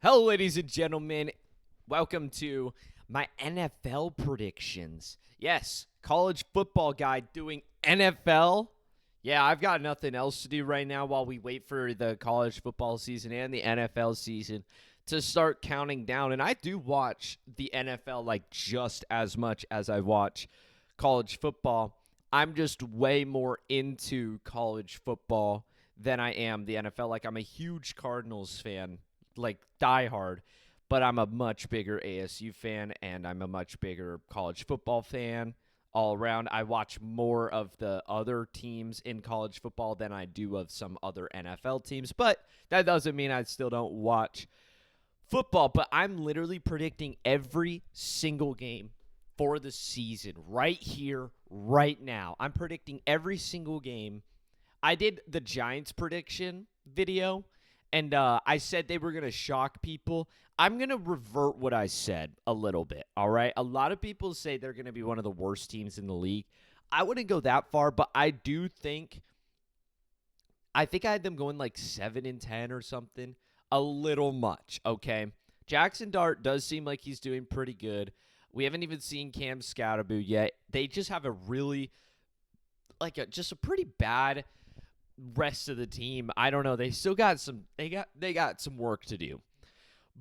Hello, ladies and gentlemen. Welcome to my NFL predictions. Yes, college football guy doing NFL. Yeah, I've got nothing else to do right now while we wait for the college football season and the NFL season to start counting down. And I do watch the NFL like just as much as I watch college football. I'm just way more into college football than I am the NFL. Like, I'm a huge Cardinals fan, like diehard, but I'm a much bigger ASU fan and I'm a much bigger college football fan all around. I watch more of the other teams in college football than I do of some other NFL teams, but that doesn't mean I still don't watch football. But I'm literally predicting every single game for the season right here, right now. I'm predicting every single game. I did the Giants prediction video, and I said they were going to shock people. I'm going to revert what I said a little bit, all right? A lot of people say they're going to be one of the worst teams in the league. I wouldn't go that far, but I think I had them going like 7-10 or something. A little much, okay? Jackson Dart does seem like he's doing pretty good. We haven't even seen Cam Scatterboo yet. They just have a really, just a pretty bad rest of the team. I don't know. They still got some. They got some work to do.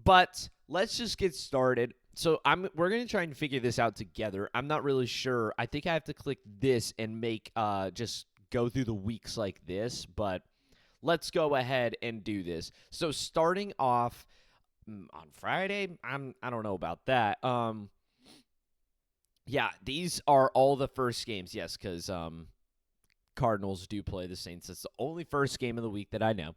But let's just get started. So we're gonna try and figure this out together. I'm not really sure. I think I have to click this and make just go through the weeks like this. But let's go ahead and do this. So starting off on Friday, I don't know about that. Yeah, these are all the first games. Yes, because Cardinals do play the Saints. That's the only first game of the week that I know.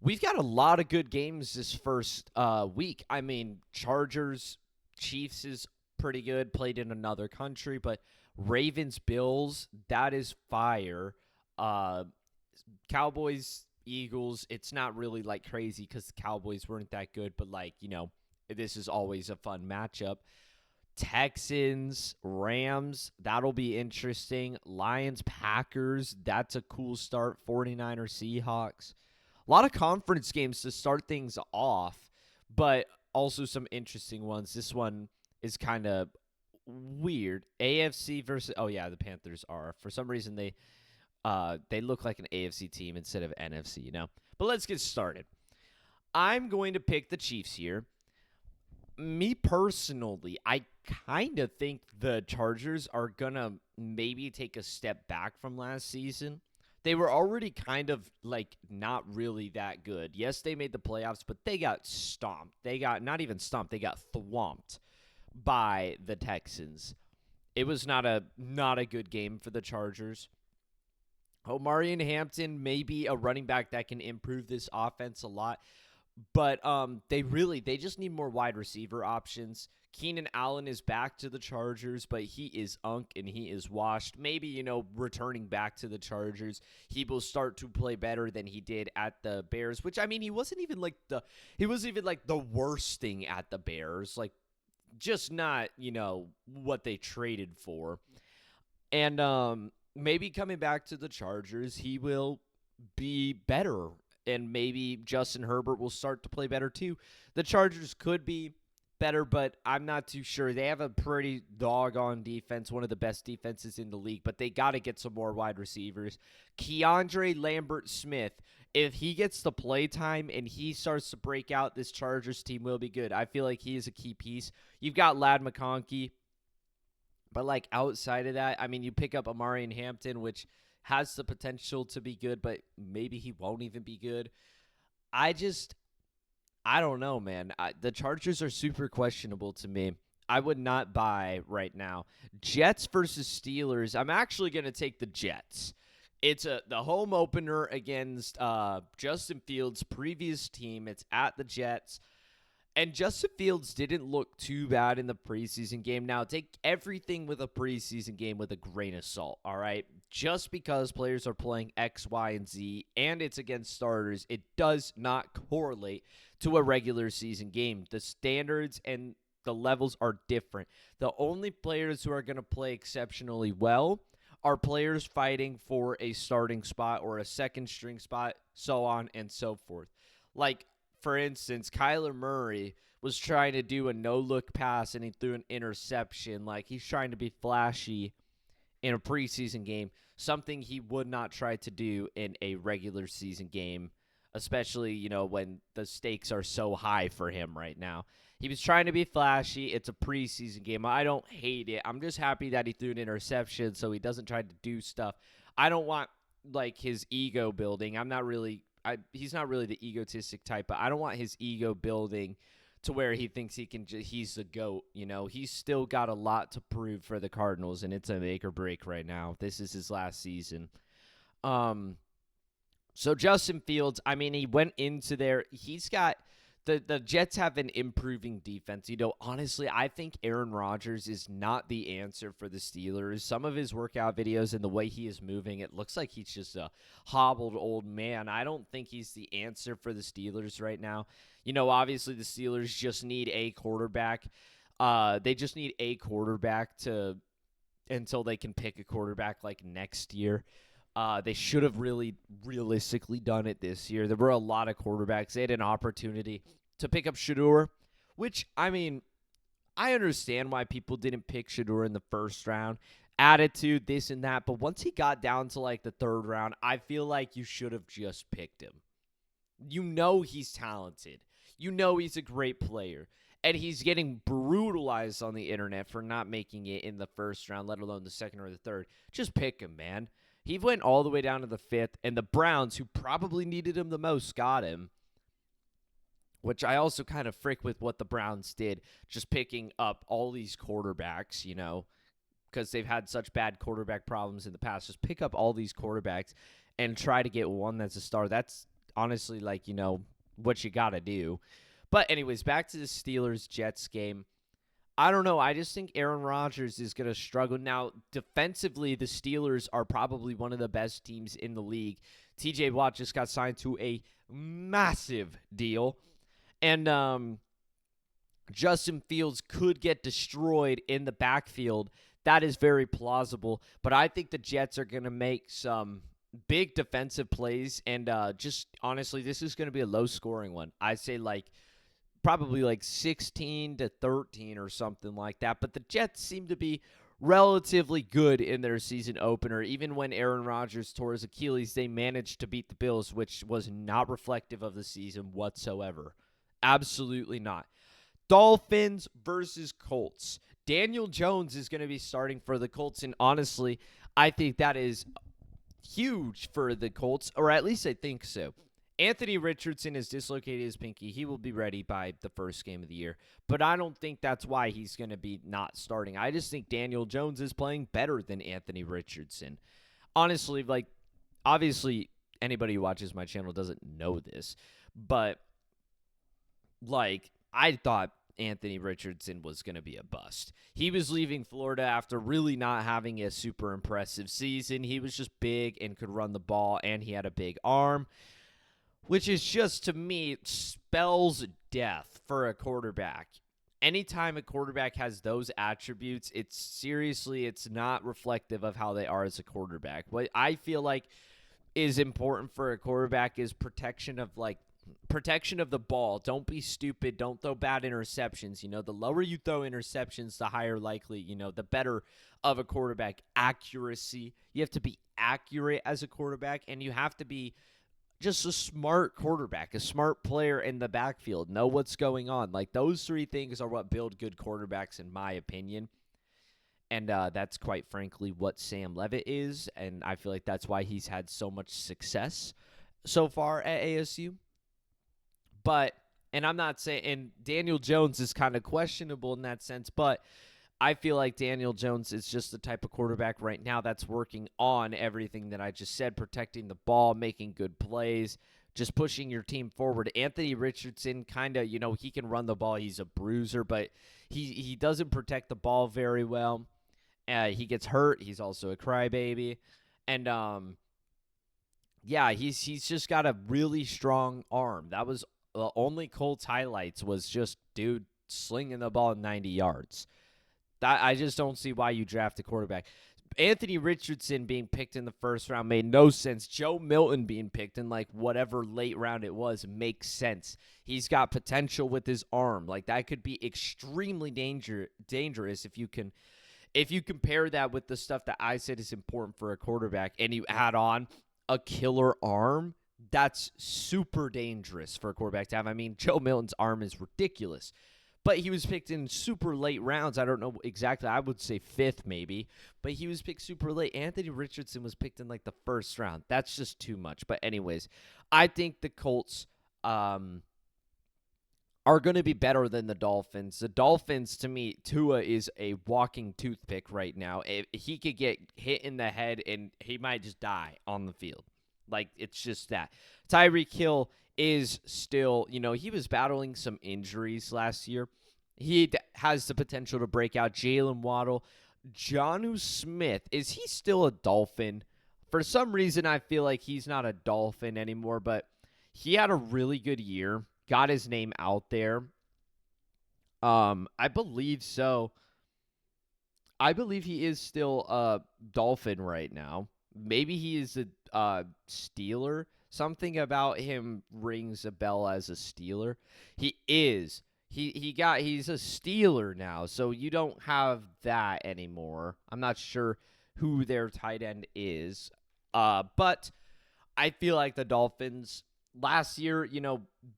We've got a lot of good games this first week. I mean, Chargers, Chiefs is pretty good. Played in another country, but Ravens, Bills, that is fire. Cowboys, Eagles, it's not really like crazy because the Cowboys weren't that good, but this is always a fun matchup. Texans, Rams, that'll be interesting. Lions, Packers, that's a cool start. 49ers, Seahawks. A lot of conference games to start things off, but also some interesting ones. This one is kind of weird. AFC versus the Panthers are. For some reason they look like an AFC team instead of NFC, But let's get started. I'm going to pick the Chiefs here. Me personally, I kind of think the Chargers are going to maybe take a step back from last season. They were already kind of not really that good. Yes, they made the playoffs, but they got stomped. They got not even stomped. They got thwomped by the Texans. It was not a good game for the Chargers. Omarion Hampton may be a running back that can improve this offense a lot. But they just need more wide receiver options. Keenan Allen is back to the Chargers, but he is and he is washed. Maybe, returning back to the Chargers, he will start to play better than he did at the Bears, which, I mean, he wasn't even the worst thing at the Bears. Just not, what they traded for. And maybe coming back to the Chargers, he will be better. And maybe Justin Herbert will start to play better too. The Chargers could be better, but I'm not too sure. They have a pretty doggone defense, one of the best defenses in the league, but they got to get some more wide receivers. Keandre Lambert-Smith, if he gets the play time and he starts to break out, this Chargers team will be good. I feel like he is a key piece. You've got Ladd McConkey, but outside of that, I mean, you pick up Omarion Hampton, which has the potential to be good, but maybe he won't even be good. I don't know, man. The Chargers are super questionable to me. I would not buy right now. Jets versus Steelers. I'm actually going to take the Jets. It's the home opener against Justin Fields' previous team. It's at the Jets. And Justin Fields didn't look too bad in the preseason game. Now, take everything with a preseason game with a grain of salt, all right? Just because players are playing X, Y, and Z, and it's against starters, it does not correlate to a regular season game. The standards and the levels are different. The only players who are going to play exceptionally well are players fighting for a starting spot or a second string spot, so on and so forth. for instance, Kyler Murray was trying to do a no-look pass and he threw an interception. Like, he's trying to be flashy in a preseason game, something he would not try to do in a regular season game, especially, when the stakes are so high for him right now. He was trying to be flashy. It's a preseason game. I don't hate it. I'm just happy that he threw an interception so he doesn't try to do stuff. I don't want, his ego building. He's not really the egotistic type, but I don't want his ego building to where he thinks he's the GOAT. He's still got a lot to prove for the Cardinals, and it's a make or break right now. This is his last season. So Justin Fields, he went into there. He's got the Jets have an improving defense. Honestly, I think Aaron Rodgers is not the answer for the Steelers. Some of his workout videos and the way he is moving, it looks like he's just a hobbled old man. I don't think he's the answer for the Steelers right now. Obviously the Steelers just need a quarterback. They just need a quarterback until they can pick a quarterback next year. They should have really realistically done it this year. There were a lot of quarterbacks. They had an opportunity to pick up Shedeur, which, I understand why people didn't pick Shedeur in the first round. Attitude, this and that. But once he got down to the third round, I feel like you should have just picked him. He's talented. He's a great player. And he's getting brutalized on the internet for not making it in the first round, let alone the second or the third. Just pick him, man. He went all the way down to the fifth, and the Browns, who probably needed him the most, got him, which I also kind of frick with what the Browns did, just picking up all these quarterbacks, because they've had such bad quarterback problems in the past. Just pick up all these quarterbacks and try to get one that's a star. That's honestly, what you got to do. But anyways, back to the Steelers-Jets game. I don't know. I just think Aaron Rodgers is going to struggle. Now, defensively, the Steelers are probably one of the best teams in the league. TJ Watt just got signed to a massive deal. And Justin Fields could get destroyed in the backfield. That is very plausible. But I think the Jets are going to make some big defensive plays. And just honestly, this is going to be a low-scoring one. I'd say probably 16-13 or something like that. But the Jets seem to be relatively good in their season opener. Even when Aaron Rodgers tore his Achilles, they managed to beat the Bills, which was not reflective of the season whatsoever. Absolutely not. Dolphins versus Colts. Daniel Jones is going to be starting for the Colts, and honestly, I think that is huge for the Colts, or at least I think so. Anthony Richardson has dislocated his pinky. He will be ready by the first game of the year. But I don't think that's why he's going to be not starting. I just think Daniel Jones is playing better than Anthony Richardson. Honestly, obviously, anybody who watches my channel doesn't know this. But, I thought Anthony Richardson was going to be a bust. He was leaving Florida after really not having a super impressive season. He was just big and could run the ball, and he had a big arm, which is just, to me, spells death for a quarterback. Anytime a quarterback has those attributes, it's not reflective of how they are as a quarterback. What I feel like is important for a quarterback is protection of the ball. Don't be stupid. Don't throw bad interceptions. The lower you throw interceptions, the higher likely, the better of a quarterback. Accuracy. You have to be accurate as a quarterback, and you have to be just a smart quarterback, a smart player in the backfield, know what's going on. Those three things are what build good quarterbacks, in my opinion. And that's quite frankly what Sam Leavitt is, and I feel like that's why he's had so much success so far at ASU. And I'm not saying, and Daniel Jones is kind of questionable in that sense, but I feel like Daniel Jones is just the type of quarterback right now that's working on everything that I just said, protecting the ball, making good plays, just pushing your team forward. Anthony Richardson kind of, he can run the ball. He's a bruiser, but he doesn't protect the ball very well. He gets hurt. He's also a crybaby. And, he's just got a really strong arm. That was the only Colts highlights was just dude slinging the ball 90 yards. I just don't see why you draft a quarterback. Anthony Richardson being picked in the first round made no sense. Joe Milton being picked in like whatever late round it was makes sense. He's got potential with his arm. Like that could be extremely dangerous if you compare that with the stuff that I said is important for a quarterback and you add on a killer arm. That's super dangerous for a quarterback to have. I mean, Joe Milton's arm is ridiculous. But he was picked in super late rounds. I don't know exactly. I would say 5th maybe. But he was picked super late. Anthony Richardson was picked in like the first round. That's just too much. But anyways, I think the Colts are going to be better than the Dolphins. The Dolphins, to me, Tua is a walking toothpick right now. He could get hit in the head and he might just die on the field. Like, it's just that. Tyreek Hill is still, he was battling some injuries last year. He has the potential to break out. Jalen Waddle. Jonnu Smith, is he still a Dolphin? For some reason, I feel like he's not a Dolphin anymore, but he had a really good year. Got his name out there. I believe so. I believe he is still a Dolphin right now. Maybe he is a Steeler. Something about him rings a bell as a Steeler. He is. He's a Steeler now, so you don't have that anymore. I'm not sure who their tight end is. But I feel like the Dolphins last year,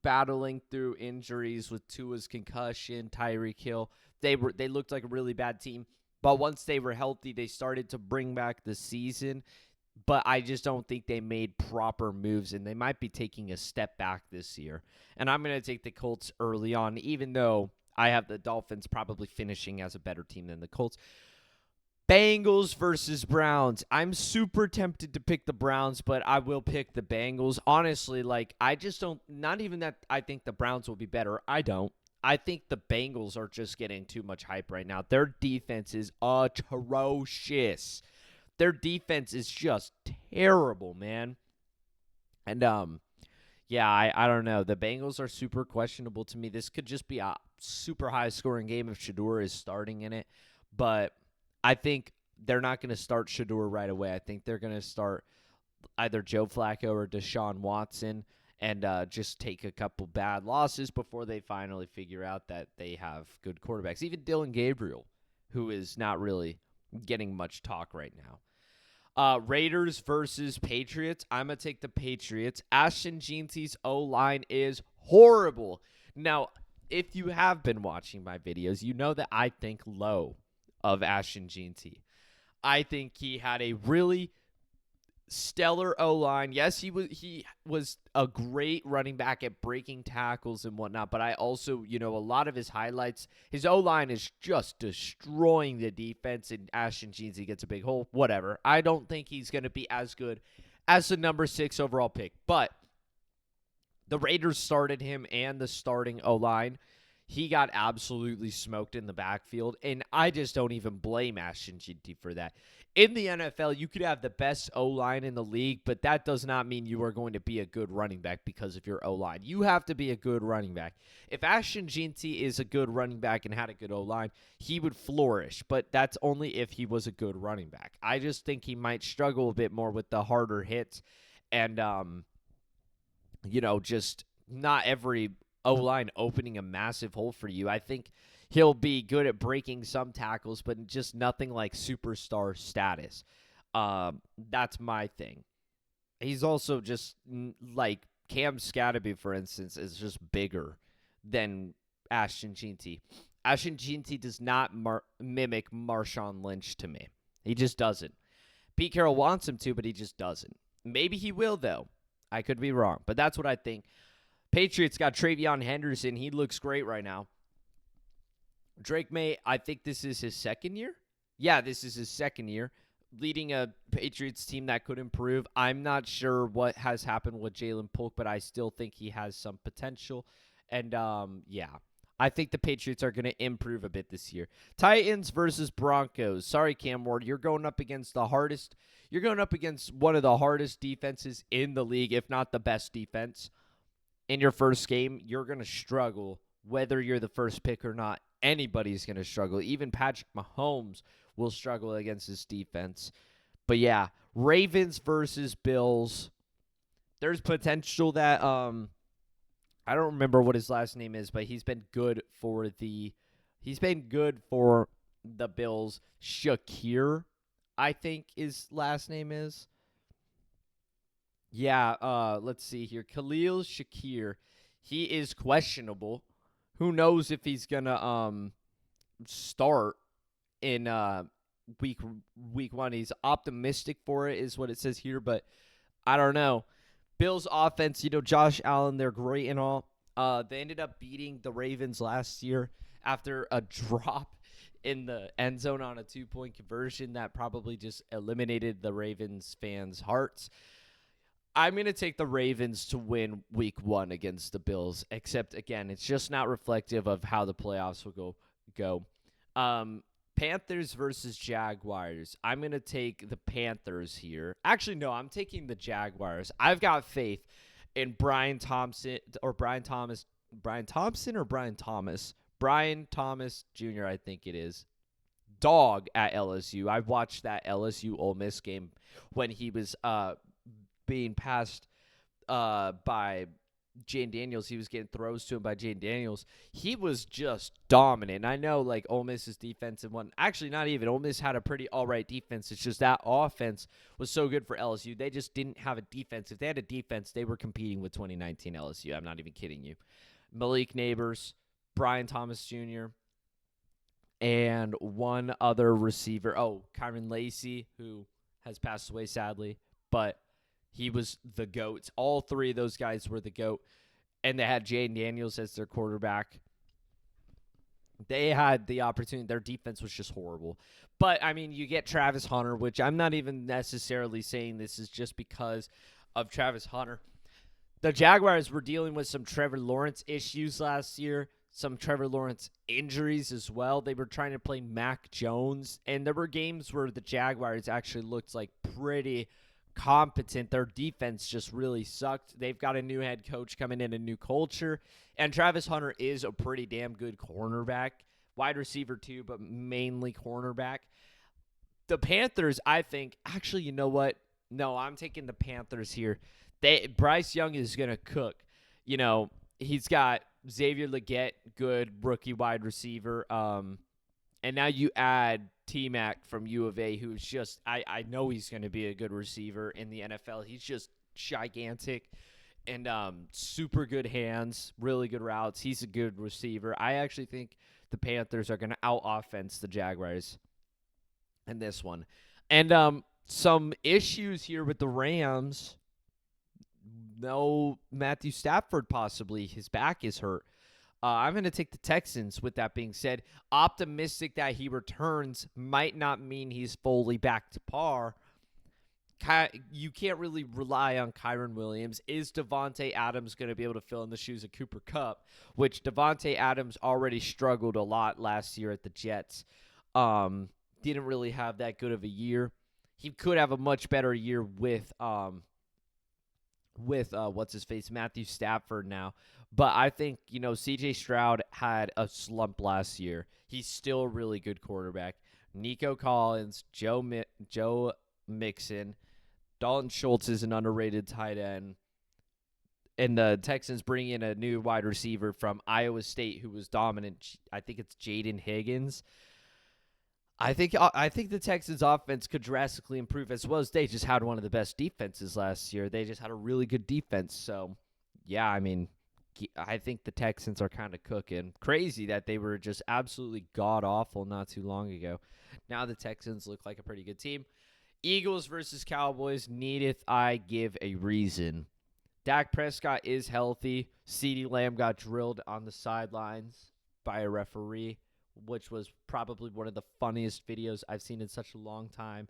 battling through injuries with Tua's concussion, Tyreek Hill, they looked like a really bad team. But once they were healthy, they started to bring back the season. But I just don't think they made proper moves, and they might be taking a step back this year. And I'm going to take the Colts early on, even though I have the Dolphins probably finishing as a better team than the Colts. Bengals versus Browns. I'm super tempted to pick the Browns, but I will pick the Bengals. Honestly, I just don't, not even that I think the Browns will be better. I don't. I think the Bengals are just getting too much hype right now. Their defense is atrocious. Their defense is just terrible, man. And, I don't know. The Bengals are super questionable to me. This could just be a super high-scoring game if Shedeur is starting in it. But I think they're not going to start Shedeur right away. I think they're going to start either Joe Flacco or Deshaun Watson and just take a couple bad losses before they finally figure out that they have good quarterbacks. Even Dylan Gabriel, who is not really getting much talk right now. Raiders versus Patriots. I'm going to take the Patriots. Ashton Jeanty's O-line is horrible. Now, if you have been watching my videos, you know that I think low of Ashton Jeanty. I think he had a really stellar O-line. Yes, he was a great running back at breaking tackles and whatnot, but I also, a lot of his highlights, his O-line is just destroying the defense, and Ashton Jeanty gets a big hole. Whatever. I don't think he's going to be as good as the number 6 overall pick, but the Raiders started him and the starting O-line. He got absolutely smoked in the backfield, and I just don't even blame Ashton Jeanty for that. In the NFL, you could have the best O-line in the league, but that does not mean you are going to be a good running back because of your O-line. You have to be a good running back. If Ashton Jeanty is a good running back and had a good O-line, he would flourish, but that's only if he was a good running back. I just think he might struggle a bit more with the harder hits and, just not every O-line opening a massive hole for you. I think he'll be good at breaking some tackles, but just nothing like superstar status. That's my thing. He's also just like Cam Scatterby, for instance, is just bigger than Ashton Jeanty. Ashton Jeanty does not mimic Marshawn Lynch to me. He just doesn't. Pete Carroll wants him to, but he just doesn't. Maybe he will, though. I could be wrong, but that's what I think. Patriots got Travion Henderson. He looks great right now. Drake May, I think this is his second year. Yeah, this is his second year leading a Patriots team that could improve. I'm not sure what has happened with Jalen Polk, but I still think he has some potential. And, I think the Patriots are going to improve a bit this year. Titans versus Broncos. Sorry, Cam Ward. You're going up against one of the hardest defenses in the league, if not the best defense. In your first game, you're going to struggle whether you're the first pick or not anybody's going to struggle. Even Patrick Mahomes will struggle against this defense. But yeah, Ravens versus Bills. There's potential that I don't remember what his last name is, but he's been good for the Bills. Shakir, I think his last name is. Yeah, let's see here. Khalil Shakir. He is questionable. Who knows if he's gonna start in week 1. He's optimistic for it, is what it says here, but I don't know. Bills offense, Josh Allen, they're great and all. They ended up beating the Ravens last year after a drop in the end zone on a 2-point conversion that probably just eliminated the Ravens fans' hearts. I'm going to take the Ravens to win week 1 against the Bills, except, again, it's just not reflective of how the playoffs will go. Panthers versus Jaguars. I'm going to take the Panthers here. Actually, no, I'm taking the Jaguars. I've got faith in Brian Thomas Jr., I think it is. Dog at LSU. I watched that LSU Ole Miss game when he was being passed by Jane Daniels. He was getting throws to him by Jane Daniels. He was just dominant. And I know, like, Ole Miss's defense and one. Actually, not even. Ole Miss had a pretty all-right defense. It's just that offense was so good for LSU. They just didn't have a defense. If they had a defense, they were competing with 2019 LSU. I'm not even kidding you. Malik Neighbors, Brian Thomas Jr., and one other receiver. Oh, Kyron Lacey, who has passed away, sadly. But he was the GOAT. All three of those guys were the GOAT. And they had Jane Daniels as their quarterback. They had the opportunity. Their defense was just horrible. But, I mean, you get Travis Hunter, which I'm not even necessarily saying this is just because of Travis Hunter. The Jaguars were dealing with some Trevor Lawrence issues last year, some Trevor Lawrence injuries as well. They were trying to play Mac Jones. And there were games where the Jaguars actually looked like pretty competent. Their defense just really sucked. They've got a new head coach coming in, a new culture, and Travis Hunter is a pretty damn good cornerback, wide receiver too, but mainly cornerback. The Panthers, I think, actually, you know what? No, I'm taking the Panthers here. Bryce Young is gonna cook. He's got Xavier Legette, good rookie wide receiver. And now you add T-Mac from U of A, who's just, I know he's going to be a good receiver in the NFL. He's just gigantic and super good hands, really good routes. He's a good receiver. I actually think the Panthers are going to out-offense the Jaguars in this one. And some issues here with the Rams. No Matthew Stafford possibly. His back is hurt. I'm going to take the Texans with that being said. Optimistic that he returns might not mean he's fully back to par. You can't really rely on Kyren Williams. Is Devontae Adams going to be able to fill in the shoes of Cooper Kupp, which Devontae Adams already struggled a lot last year at the Jets. Didn't really have that good of a year. He could have a much better year with what's-his-face, Matthew Stafford now. But I think, C.J. Stroud had a slump last year. He's still a really good quarterback. Nico Collins, Joe Mixon, Dalton Schultz is an underrated tight end. And the Texans bring in a new wide receiver from Iowa State who was dominant. I think it's Jaden Higgins. I think the Texans' offense could drastically improve, as well as they just had one of the best defenses last year. They just had a really good defense. So, yeah, I mean, I think the Texans are kind of cooking. Crazy that they were just absolutely god-awful not too long ago. Now the Texans look like a pretty good team. Eagles versus Cowboys. Needeth I give a reason? Dak Prescott is healthy. CeeDee Lamb got drilled on the sidelines by a referee, which was probably one of the funniest videos I've seen in such a long time.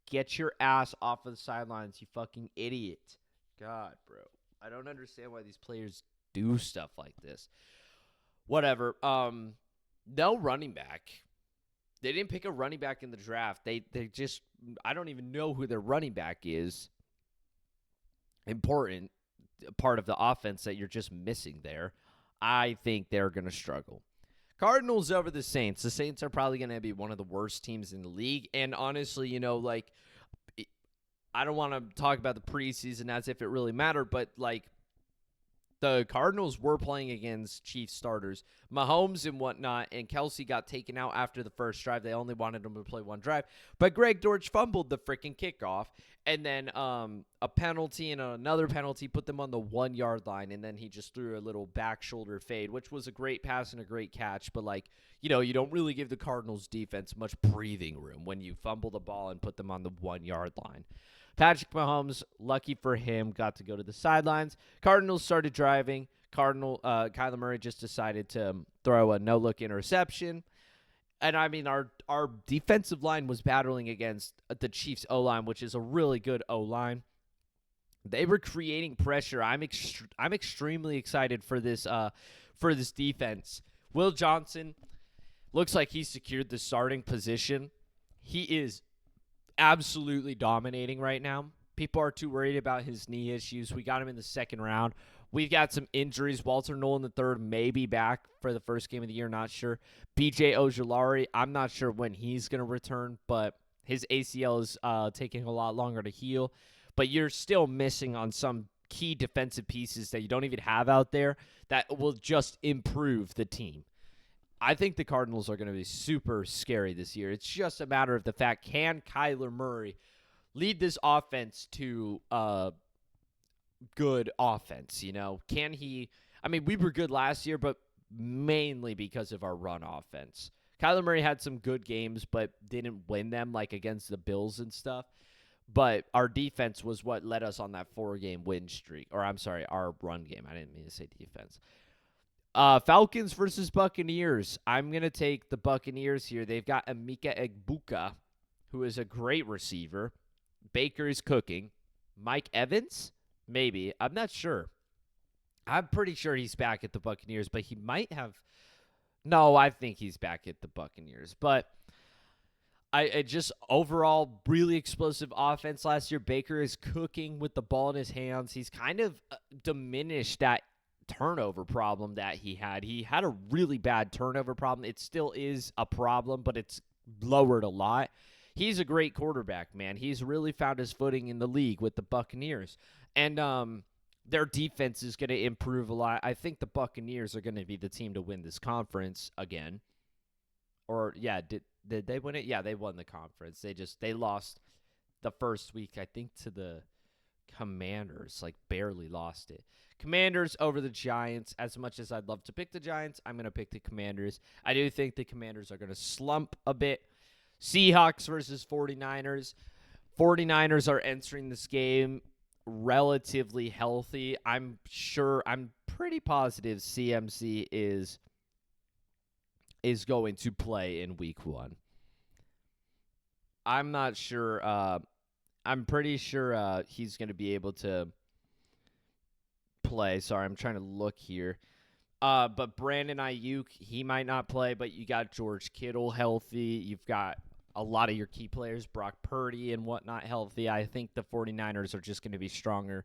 Get your ass off of the sidelines, you fucking idiot. God, bro. I don't understand why these players do stuff like this. Whatever. No running back. They didn't pick a running back in the draft. They just, I don't even know who their running back is. Important part of the offense that you're just missing there. I think they're going to struggle. Cardinals over the Saints. The Saints are probably going to be one of the worst teams in the league. And honestly, like, I don't want to talk about the preseason as if it really mattered, but like, the Cardinals were playing against Chiefs starters, Mahomes and whatnot, and Kelsey got taken out after the first drive. They only wanted him to play one drive, but Greg Dortch fumbled the freaking kickoff, and then a penalty and another penalty put them on the 1 yard line, and then he just threw a little back shoulder fade, which was a great pass and a great catch, but like, you don't really give the Cardinals defense much breathing room when you fumble the ball and put them on the 1 yard line. Patrick Mahomes, lucky for him, got to go to the sidelines. Cardinals started driving. Kyler Murray just decided to throw a no-look interception. And, I mean, our defensive line was battling against the Chiefs' O-line, which is a really good O-line. They were creating pressure. I'm extremely excited for this defense. Will Johnson looks like he secured the starting position. He is absolutely dominating right now. People are too worried about his knee issues. We got him in the second round. We've got some injuries. Walter Nolan III may be back for the first game of the year. Not sure. BJ Ojulari, I'm not sure when he's going to return, but his ACL is taking a lot longer to heal. But you're still missing on some key defensive pieces that you don't even have out there that will just improve the team. I think the Cardinals are going to be super scary this year. It's just a matter of the fact, can Kyler Murray lead this offense to good offense? Can he? I mean, we were good last year, but mainly because of our run offense. Kyler Murray had some good games, but didn't win them, like against the Bills and stuff. But our defense was what led us on that 4-game win streak. Or, I'm sorry, our run game. I didn't mean to say defense. Falcons versus Buccaneers. I'm going to take the Buccaneers here. They've got Emeka Egbuka, who is a great receiver. Baker is cooking. Mike Evans? Maybe. I'm not sure. I'm pretty sure he's back at the Buccaneers, but he might have. No, I think he's back at the Buccaneers. But I just overall really explosive offense last year. Baker is cooking with the ball in his hands. He's kind of diminished that turnover problem that he had. He had a really bad turnover problem. It still is a problem, but it's lowered a lot. He's a great quarterback, man. He's really found his footing in the league with the Buccaneers. And their defense is going to improve a lot. I think the Buccaneers are going to be the team to win this conference again. Or, yeah, did they win it? Yeah, they won the conference. They lost the first week, I think, to the Commanders. Like, barely lost it. Commanders over the Giants. As much as I'd love to pick the Giants, I'm going to pick the Commanders. I do think the Commanders are going to slump a bit. Seahawks versus 49ers. 49ers are entering this game relatively healthy. I'm pretty positive CMC is going to play in week 1. I'm not sure. I'm pretty sure he's going to be able to play. Sorry, I'm trying to look here. But Brandon Ayuk, he might not play, but you got George Kittle healthy. You've got a lot of your key players, Brock Purdy and whatnot, healthy. I think the 49ers are just going to be stronger,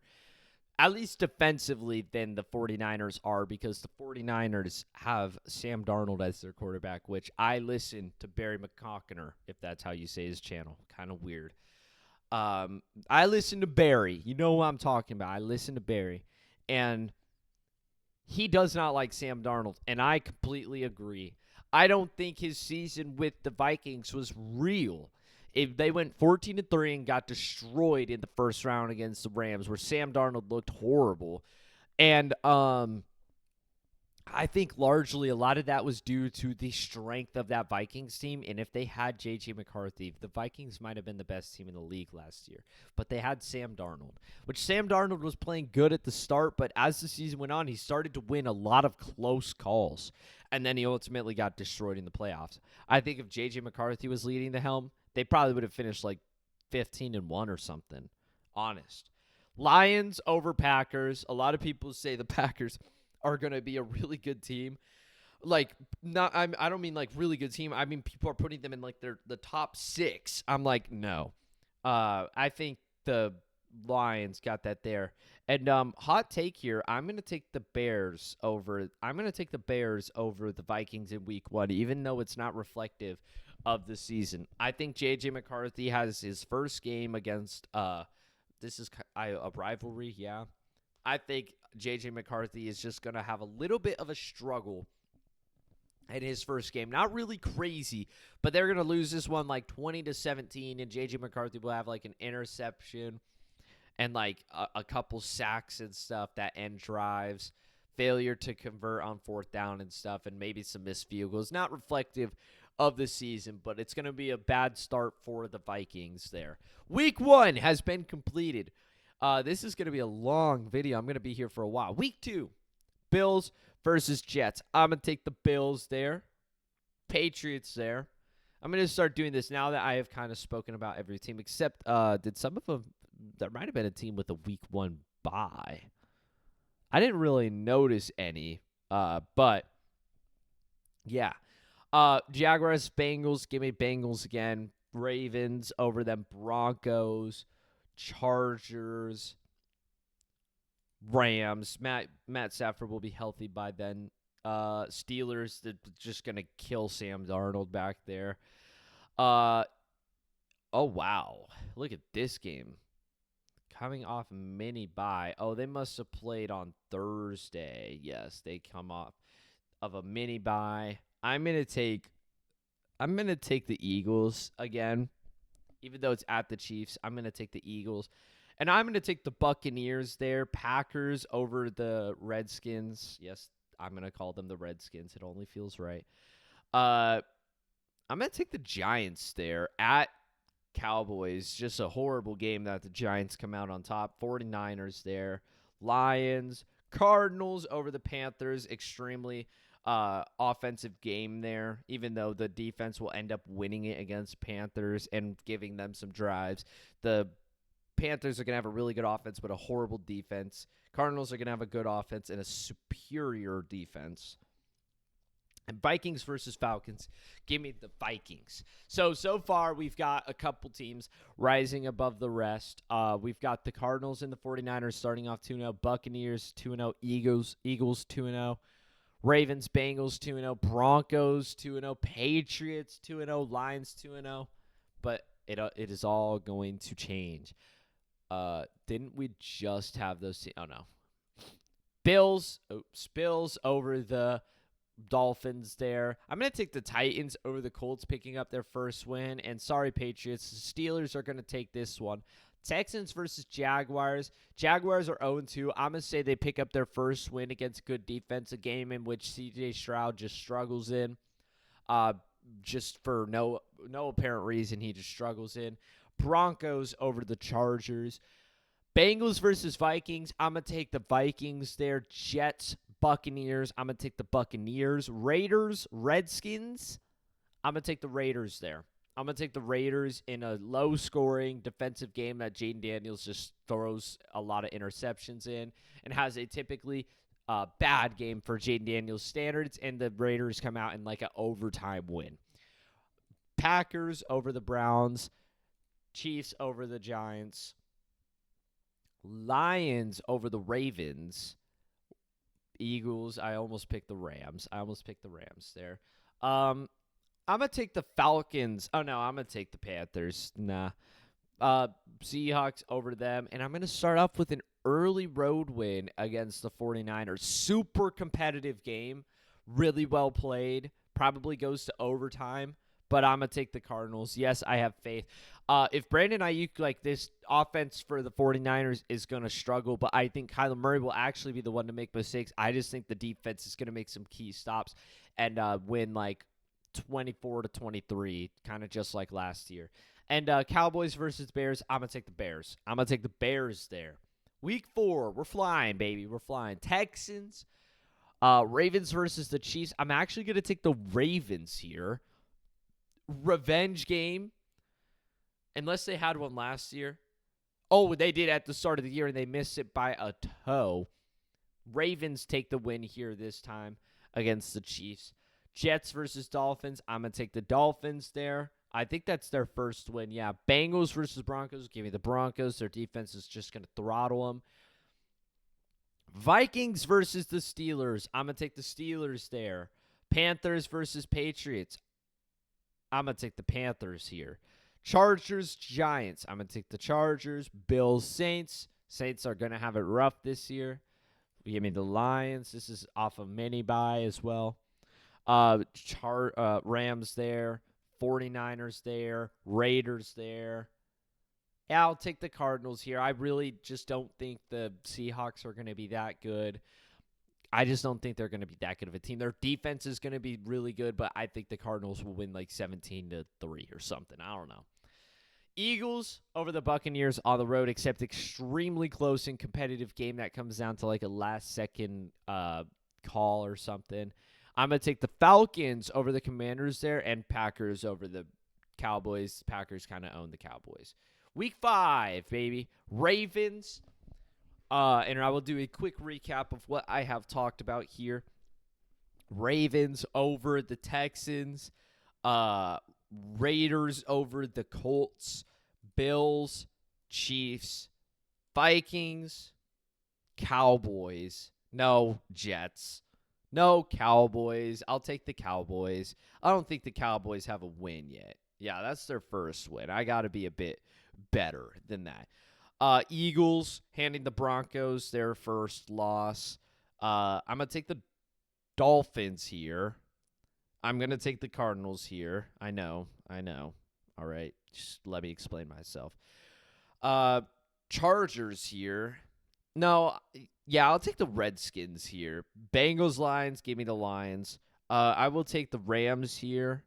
at least defensively, than the 49ers are, because the 49ers have Sam Darnold as their quarterback, which I listen to Barry McCockiner, if that's how you say his channel. Kind of weird. I listen to Barry. You know what I'm talking about. I listen to Barry. And he does not like Sam Darnold, and I completely agree. I don't think his season with the Vikings was real. If they went 14-3 and got destroyed in the first round against the Rams, where Sam Darnold looked horrible. And I think largely a lot of that was due to the strength of that Vikings team. And if they had J.J. McCarthy, the Vikings might have been the best team in the league last year. But they had Sam Darnold, which Sam Darnold was playing good at the start. But as the season went on, he started to win a lot of close calls. And then he ultimately got destroyed in the playoffs. I think if J.J. McCarthy was leading the helm, they probably would have finished like 15-1 or something. Honest. Lions over Packers. A lot of people say the Packers are going to be a really good team. Like, I don't mean like really good team. I mean, people are putting them in like the top 6. I'm like, no. I think the Lions got that there. And hot take here, I'm going to take the Bears over. I'm going to take the Bears over the Vikings in week 1, even though it's not reflective of the season. I think JJ McCarthy has his first game against this is a rivalry, yeah. I think JJ McCarthy is just going to have a little bit of a struggle in his first game. Not really crazy, but they're going to lose this one like 20-17, and JJ McCarthy will have like an interception and like a couple sacks and stuff that end drives, failure to convert on 4th down and stuff, and maybe some missed field goals. Not reflective of the season, but it's going to be a bad start for the Vikings there. Week 1 has been completed. This is going to be a long video. I'm going to be here for a while. Week 2, Bills versus Jets. I'm going to take the Bills there. Patriots there. I'm going to start doing this now that I have kind of spoken about every team, except did some of them, there might have been a team with a week 1 bye. I didn't really notice any, but yeah. Jaguars, Bengals, give me Bengals again. Ravens over them, Broncos, Chargers, Rams. Matt Stafford will be healthy by then. Steelers, they're just going to kill Sam Darnold back there. Oh, wow. Look at this game. Coming off mini bye. Oh, they must have played on Thursday. Yes, they come off of a mini bye. I'm gonna take the Eagles again. Even though it's at the Chiefs, I'm gonna take the Eagles. And I'm gonna take the Buccaneers there. Packers over the Redskins. Yes, I'm gonna call them the Redskins. It only feels right. I'm gonna take the Giants there at Cowboys. Just a horrible game that the Giants come out on top. 49ers there. Lions. Cardinals over the Panthers. Extremely offensive game there, even though the defense will end up winning it against Panthers and giving them some drives. The Panthers are going to have a really good offense, but a horrible defense. Cardinals are going to have a good offense and a superior defense. And Vikings versus Falcons. Give me the Vikings. So far, we've got a couple teams rising above the rest. We've got the Cardinals and the 49ers starting off 2-0. Buccaneers 2-0. Eagles 2-0. Ravens, Bengals 2-0. Broncos 2-0. Patriots 2-0. Lions 2-0. But it is all going to change. Didn't we just have those? Oh, no. Bills over the Dolphins there. I'm going to take the Titans over the Colts picking up their first win. And sorry, Patriots. The Steelers are going to take this one. Texans versus Jaguars. Jaguars are 0-2. I'm going to say they pick up their first win against good defense, a game in which C.J. Stroud just struggles in. Just for no apparent reason, he just struggles in. Broncos over the Chargers. Bengals versus Vikings. I'm going to take the Vikings there. Jets, Buccaneers. I'm going to take the Buccaneers. Raiders, Redskins. I'm going to take the Raiders there. I'm going to take the Raiders in a low-scoring defensive game that Jaden Daniels just throws a lot of interceptions in and has a typically bad game for Jaden Daniels standards, and the Raiders come out in like an overtime win. Packers over the Browns. Chiefs over the Giants. Lions over the Ravens. Eagles. I almost picked the Rams. There. I'm going to take the Falcons. Oh, no, I'm going to take the Panthers. Nah. Seahawks over them. And I'm going to start off with an early road win against the 49ers. Super competitive game. Really well played. Probably goes to overtime. But I'm going to take the Cardinals. Yes, I have faith. If Brandon Ayuk, like this offense for the 49ers is going to struggle, but I think Kyler Murray will actually be the one to make mistakes. I just think the defense is going to make some key stops and win like 24-23, kind of just like last year. And Cowboys versus Bears, I'm going to take the Bears. I'm going to take the Bears there. Week 4, we're flying, baby. We're flying. Texans, Ravens versus the Chiefs. I'm actually going to take the Ravens here. Revenge game. Unless they had one last year. Oh, they did at the start of the year, and they missed it by a toe. Ravens take the win here this time against the Chiefs. Jets versus Dolphins. I'm going to take the Dolphins there. I think that's their first win. Yeah, Bengals versus Broncos. Give me the Broncos. Their defense is just going to throttle them. Vikings versus the Steelers. I'm going to take the Steelers there. Panthers versus Patriots. I'm going to take the Panthers here. Chargers, Giants. I'm going to take the Chargers. Bills, Saints. Saints are going to have it rough this year. Give me the Lions. This is off of mini bye as well. Rams there. 49ers there. Raiders there. Yeah, I'll take the Cardinals here. I really just don't think the Seahawks are going to be that good. I just don't think they're going to be that good of a team. Their defense is going to be really good, but I think the Cardinals will win like 17-3 or something. I don't know. Eagles over the Buccaneers on the road, except extremely close and competitive game that comes down to like a last-second call or something. I'm going to take the Falcons over the Commanders there and Packers over the Cowboys. Packers kind of own the Cowboys. Week 5, baby. Ravens. And I will do a quick recap of what I have talked about here. Ravens over the Texans. Raiders over the Colts. Bills. Chiefs. Vikings. Cowboys. No, Jets. No, Cowboys. I'll take the Cowboys. I don't think the Cowboys have a win yet. Yeah, that's their first win. I got to be a bit better than that. Eagles handing the Broncos their first loss. I'm going to take the Dolphins here. I'm going to take the Cardinals here. I know. All right. Just let me explain myself. Chargers here. No, yeah, I'll take the Redskins here. Bengals, Lions, give me the Lions. I will take the Rams here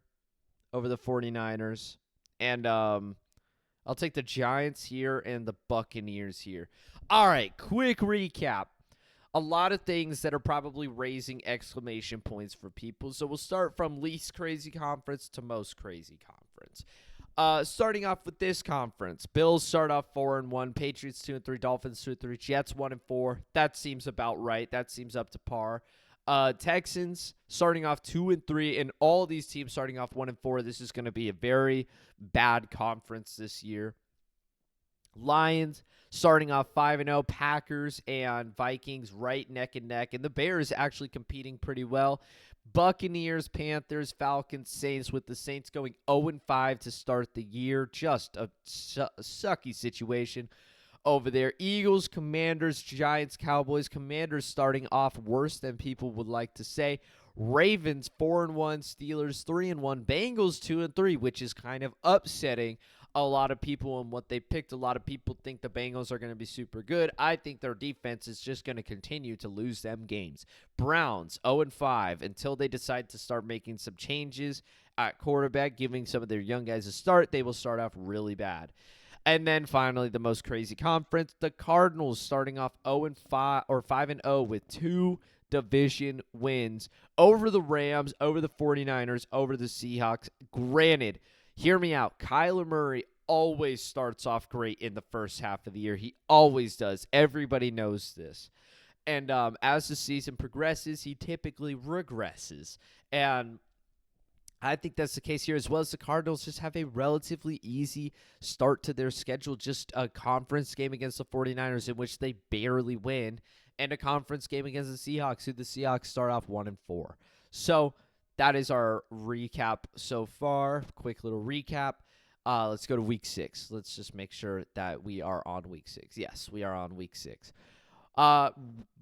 over the 49ers. And I'll take the Giants here and the Buccaneers here. All right, quick recap. A lot of things that are probably raising exclamation points for people. So we'll start from least crazy conference to most crazy conference. Starting off with this conference, Bills start off 4-1, Patriots 2-3, Dolphins 2-3, Jets 1-4. That seems about right. That seems up to par. Texans starting off 2-3, and all these teams starting off 1-4. This is going to be a very bad conference this year. Lions starting off 5-0, Packers and Vikings right neck and neck, and the Bears actually competing pretty well. Buccaneers, Panthers, Falcons, Saints, with the Saints going 0-5 to start the year. Just a sucky situation over there. Eagles, Commanders, Giants, Cowboys. Commanders starting off worse than people would like to say. Ravens 4-1, Steelers 3-1, Bengals 2-3, which is kind of upsetting a lot of people and what they picked. A lot of people think the Bengals are going to be super good. I think their defense is just going to continue to lose them games. Browns 0-5 until they decide to start making some changes at quarterback, giving some of their young guys a start. They will start off really bad. And then finally, the most crazy conference, the Cardinals starting off 0-5 or 5-0 with 2 division wins over the Rams, over the 49ers, over the Seahawks. Granted, hear me out. Kyler Murray always starts off great in the first half of the year. He always does. Everybody knows this. And as the season progresses, he typically regresses. And I think that's the case here as well. As the Cardinals just have a relatively easy start to their schedule. Just a conference game against the 49ers in which they barely win, and a conference game against the Seahawks, who the Seahawks start off 1-4. So that is our recap so far. Quick little recap. Let's go to week 6. Let's just make sure that we are on week 6. Yes, we are on week 6.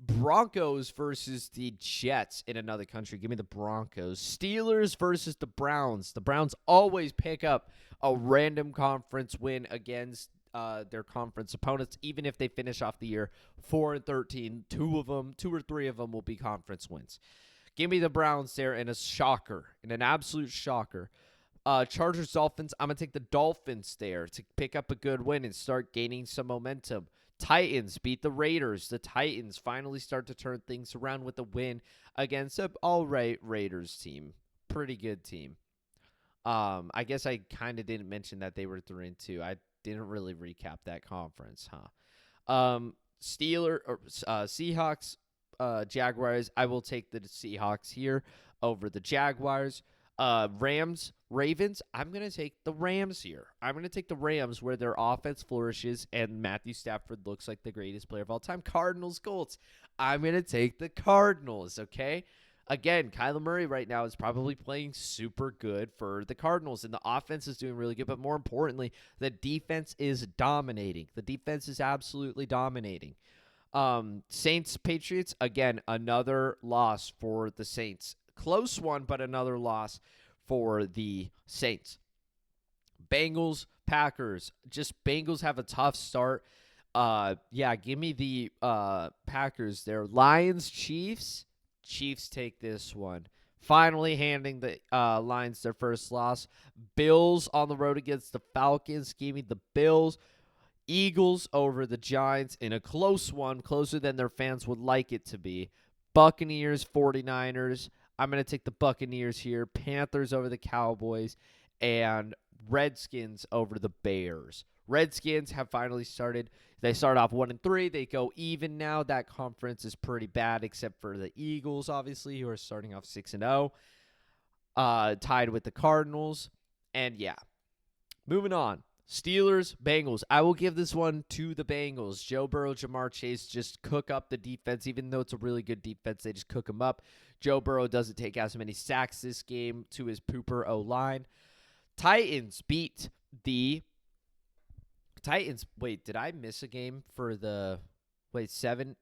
Broncos versus the Jets in another country. Give me the Broncos. Steelers versus the Browns. The Browns always pick up a random conference win against their conference opponents, even if they finish off the year 4-13. 2 or 3 of them will be conference wins. Give me the Browns there in an absolute shocker. Chargers, Dolphins. I'm going to take the Dolphins there to pick up a good win and start gaining some momentum. Titans beat the Raiders. The Titans finally start to turn things around with a win against an all-right Raiders team. Pretty good team. I guess I kind of didn't mention that they were 3-2. I didn't really recap that conference, Seahawks, Jaguars. I will take the Seahawks here over the Jaguars. Rams, Ravens, I'm going to take the Rams here. I'm going to take the Rams where their offense flourishes and Matthew Stafford looks like the greatest player of all time. Cardinals, Colts, I'm going to take the Cardinals, okay? Again, Kyler Murray right now is probably playing super good for the Cardinals, and the offense is doing really good, but more importantly, the defense is dominating. The defense is absolutely dominating. Saints, Patriots, again, another loss for the Saints. Close one, but another loss for the Saints. Bengals, Packers. Just Bengals have a tough start. Give me the Packers there. Lions, Chiefs. Chiefs take this one. Finally handing the Lions their first loss. Bills on the road against the Falcons. Give me the Bills. Eagles over the Giants in a close one, closer than their fans would like it to be. Buccaneers, 49ers. I'm going to take the Buccaneers here. Panthers over the Cowboys. And Redskins over the Bears. Redskins have finally started. They start off 1-3. They go even now. That conference is pretty bad, except for the Eagles, obviously, who are starting off 6-0. Tied with the Cardinals. And yeah, moving on. Steelers, Bengals. I will give this one to the Bengals. Joe Burrow, Jamar Chase just cook up the defense. Even though it's a really good defense, they just cook them up. Joe Burrow doesn't take as many sacks this game to his pooper O-line. Titans beat the Titans. Wait, did I miss a game for the 7-5?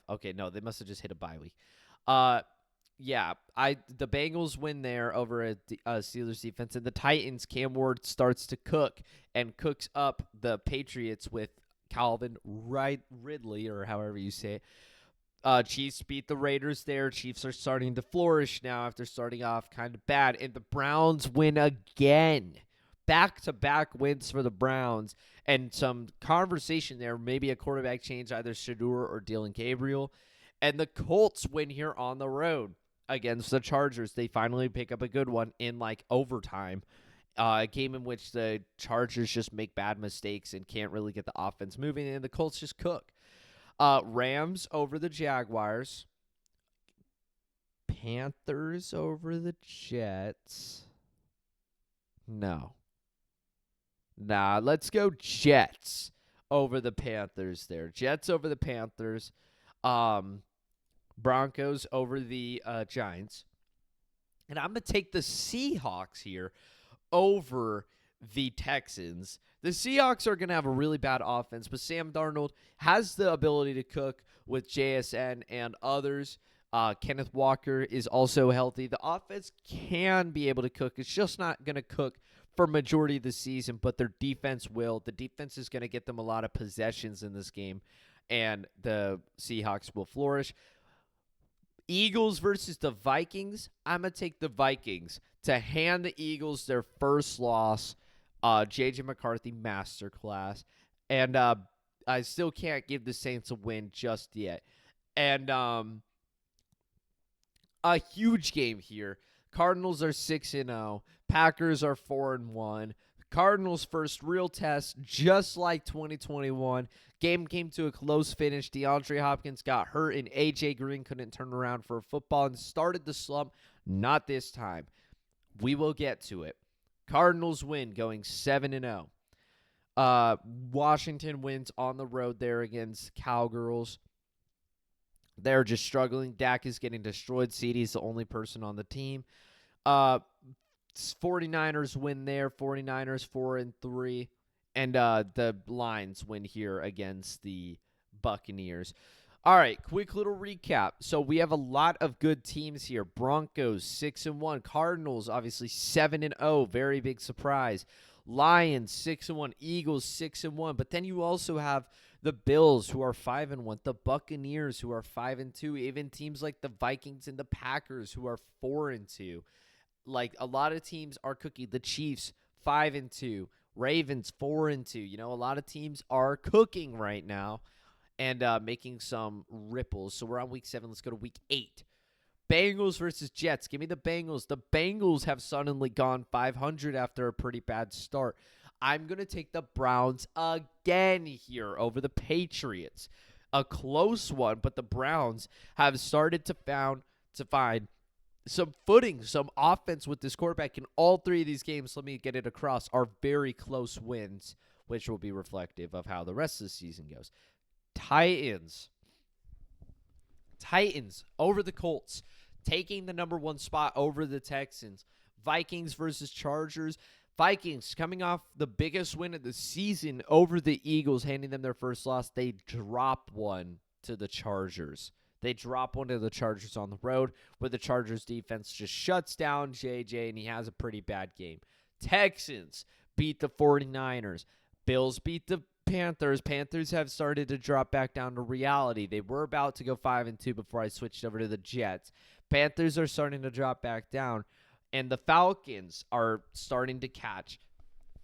Okay, no, they must have just hit a bye week. The Bengals win there over a Steelers defense, and the Titans, Cam Ward starts to cook and cooks up the Patriots with Calvin Ridley, or however you say it. Chiefs beat the Raiders there. Chiefs are starting to flourish now after starting off kind of bad, and the Browns win again. Back-to-back wins for the Browns, and some conversation there, maybe a quarterback change, either Shedeur or Dylan Gabriel. And the Colts win here on the road against the Chargers. They finally pick up a good one in overtime. A game in which the Chargers just make bad mistakes and can't really get the offense moving, and the Colts just cook. Rams over the Jaguars. Panthers over the Jets. No. Nah, let's go Jets over the Panthers there. Jets over the Panthers. Broncos over the Giants. And I'm going to take the Seahawks here over the Texans. The Seahawks are going to have a really bad offense, but Sam Darnold has the ability to cook with JSN and others. Kenneth Walker is also healthy. The offense can be able to cook. It's just not going to cook for majority of the season, but their defense will. The defense is going to get them a lot of possessions in this game, and the Seahawks will flourish. Eagles versus the Vikings. I'm going to take the Vikings to hand the Eagles their first loss. J.J. McCarthy masterclass. And I still can't give the Saints a win just yet. And a huge game here. Cardinals are 6-0. Packers are 4-1. Cardinals' first real test, just like 2021. Game came to a close finish. DeAndre Hopkins got hurt, and A.J. Green couldn't turn around for a football and started the slump. Not this time. We will get to it. Cardinals win, going 7-0. Washington wins on the road there against Cowgirls. They're just struggling. Dak is getting destroyed. CeeDee's the only person on the team. 49ers win there. 49ers 4-3. And the Lions win here against the Buccaneers. All right, quick little recap. So we have a lot of good teams here. Broncos 6-1. Cardinals obviously 7-0. Very big surprise. Lions 6-1. Eagles 6-1. But then you also have the Bills, who are 5-1. The Buccaneers, who are 5-2. Even teams like the Vikings and the Packers, who are 4-2. Like, a lot of teams are cooking. The Chiefs 5-2. Ravens 4-2. You know, a lot of teams are cooking right now and making some ripples. So we're on week 7. Let's go to week 8. Bengals versus Jets. Give me the Bengals. The Bengals have suddenly gone 500 after a pretty bad start. I'm going to take the Browns again here over the Patriots. A close one, but the Browns have started to find some footing, some offense with this quarterback in all three of these games. Let me get it across, are very close wins, which will be reflective of how the rest of the season goes. Titans over the Colts, taking the number 1 spot over the Texans. Vikings versus Chargers. Vikings coming off the biggest win of the season over the Eagles, handing them their first loss. They drop one to the Chargers. They drop one to the Chargers on the road, where the Chargers defense just shuts down JJ, and he has a pretty bad game. Texans beat the 49ers. Bills beat the Panthers. Panthers have started to drop back down to reality. They were about to go 5-2 before I switched over to the Jets. Panthers are starting to drop back down, and the Falcons are starting to catch.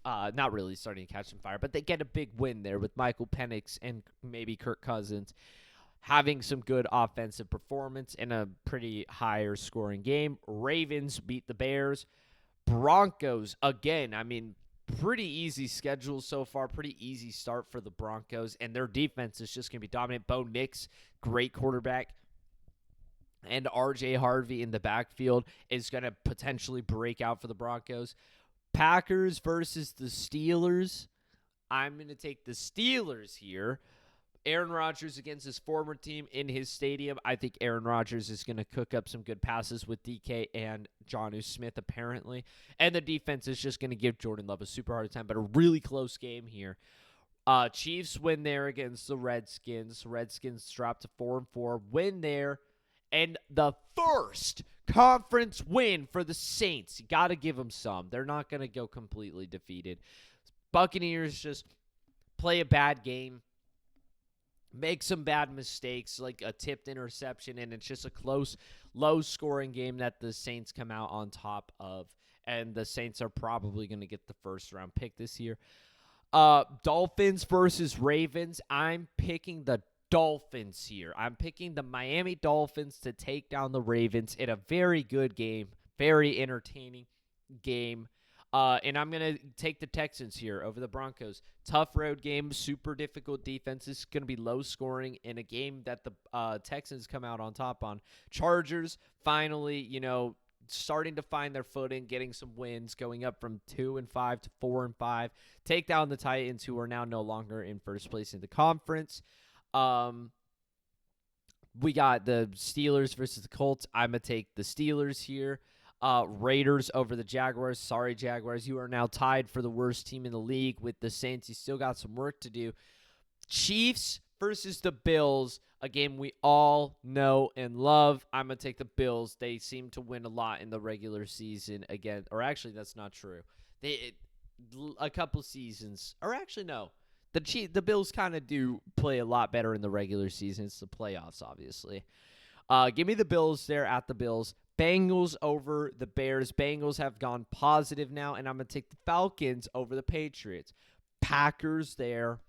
Not really starting to catch some fire, but they get a big win there with Michael Penix and maybe Kirk Cousins having some good offensive performance in a pretty higher scoring game. Ravens beat the Bears. Broncos, again, I mean, pretty easy schedule so far. Pretty easy start for the Broncos, and their defense is just going to be dominant. Bo Nix, great quarterback, and RJ Harvey in the backfield is going to potentially break out for the Broncos. Packers versus the Steelers. I'm going to take the Steelers here. Aaron Rodgers against his former team in his stadium. I think Aaron Rodgers is going to cook up some good passes with DK and Jonnu Smith, apparently. And the defense is just going to give Jordan Love a super hard time, but a really close game here. Chiefs win there against the Redskins. Redskins drop to 4-4, win there. And the first conference win for the Saints. You got to give them some. They're not going to go completely defeated. Buccaneers just play a bad game. Make some bad mistakes, like a tipped interception, and it's just a close, low-scoring game that the Saints come out on top of, and the Saints are probably going to get the first-round pick this year. Dolphins versus Ravens. I'm picking the Dolphins here. I'm picking the Miami Dolphins to take down the Ravens in a very good game, very entertaining game. And I'm going to take the Texans here over the Broncos. Tough road game, super difficult defense. This is going to be low scoring in a game that the Texans come out on top on. Chargers finally, starting to find their footing, getting some wins, going up from 2-5 to 4-5. Take down the Titans, who are now no longer in first place in the conference. We got the Steelers versus the Colts. I'm going to take the Steelers here. Raiders over the Jaguars. Sorry, Jaguars. You are now tied for the worst team in the league with the Saints. You still got some work to do. Chiefs versus the Bills, a game we all know and love. I'm going to take the Bills. They seem to win a lot in the regular season again. Or actually, that's not true. A couple seasons. Or actually, no. The Bills kind of do play a lot better in the regular season. It's the playoffs, obviously. Give me the Bills there at the Bills. Bengals over the Bears. Bengals have gone positive now, and I'm going to take the Falcons over the Patriots. Packers there.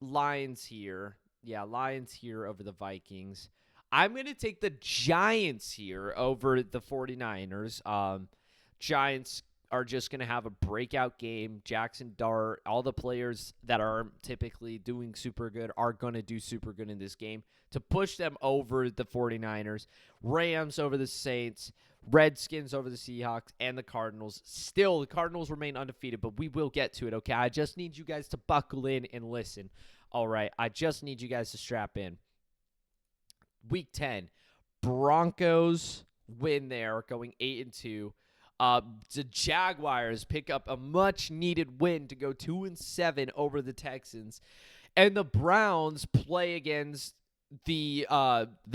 Lions here. Yeah, Lions here over the Vikings. I'm going to take the Giants here over the 49ers. Giants are just going to have a breakout game. Jackson Dart, all the players that are typically doing super good are going to do super good in this game to push them over the 49ers. Rams over the Saints. Redskins over the Seahawks and the Cardinals. Still, the Cardinals remain undefeated, but we will get to it, okay? I just need you guys to buckle in and listen. All right, I just need you guys to strap in. Week 10, Broncos win there, going 8-2. The Jaguars pick up a much-needed win to go 2-7 over the Texans. And the Browns play against the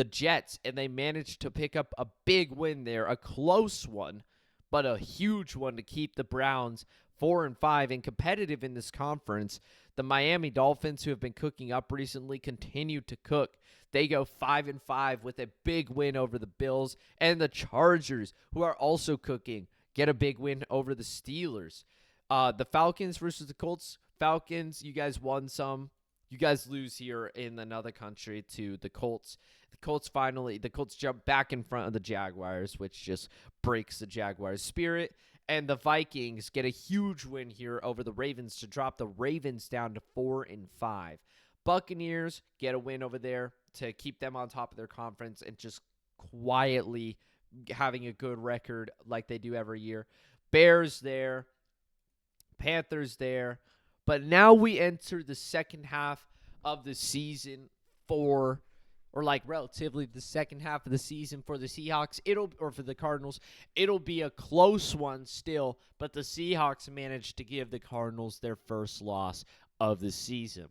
Jets, and they managed to pick up a big win there, a close one, but a huge one to keep the Browns 4-5 and competitive in this conference. The Miami Dolphins, who have been cooking up recently, continue to cook. They go 5-5 with a big win over the Bills, and the Chargers, who are also cooking, get a big win over the Steelers. The Falcons versus the Colts. Falcons, you guys won some. You guys lose here in another country to the Colts. The Colts jump back in front of the Jaguars, which just breaks the Jaguars' spirit. And the Vikings get a huge win here over the Ravens to drop the Ravens down to 4-5. Buccaneers get a win over there to keep them on top of their conference and just quietly having a good record like they do every year. Bears there, Panthers there. But now we enter the second half of the season for, or like relatively the second half of the season for the Seahawks. Or for the Cardinals. It'll be a close one still, but the Seahawks managed to give the Cardinals their first loss of the season.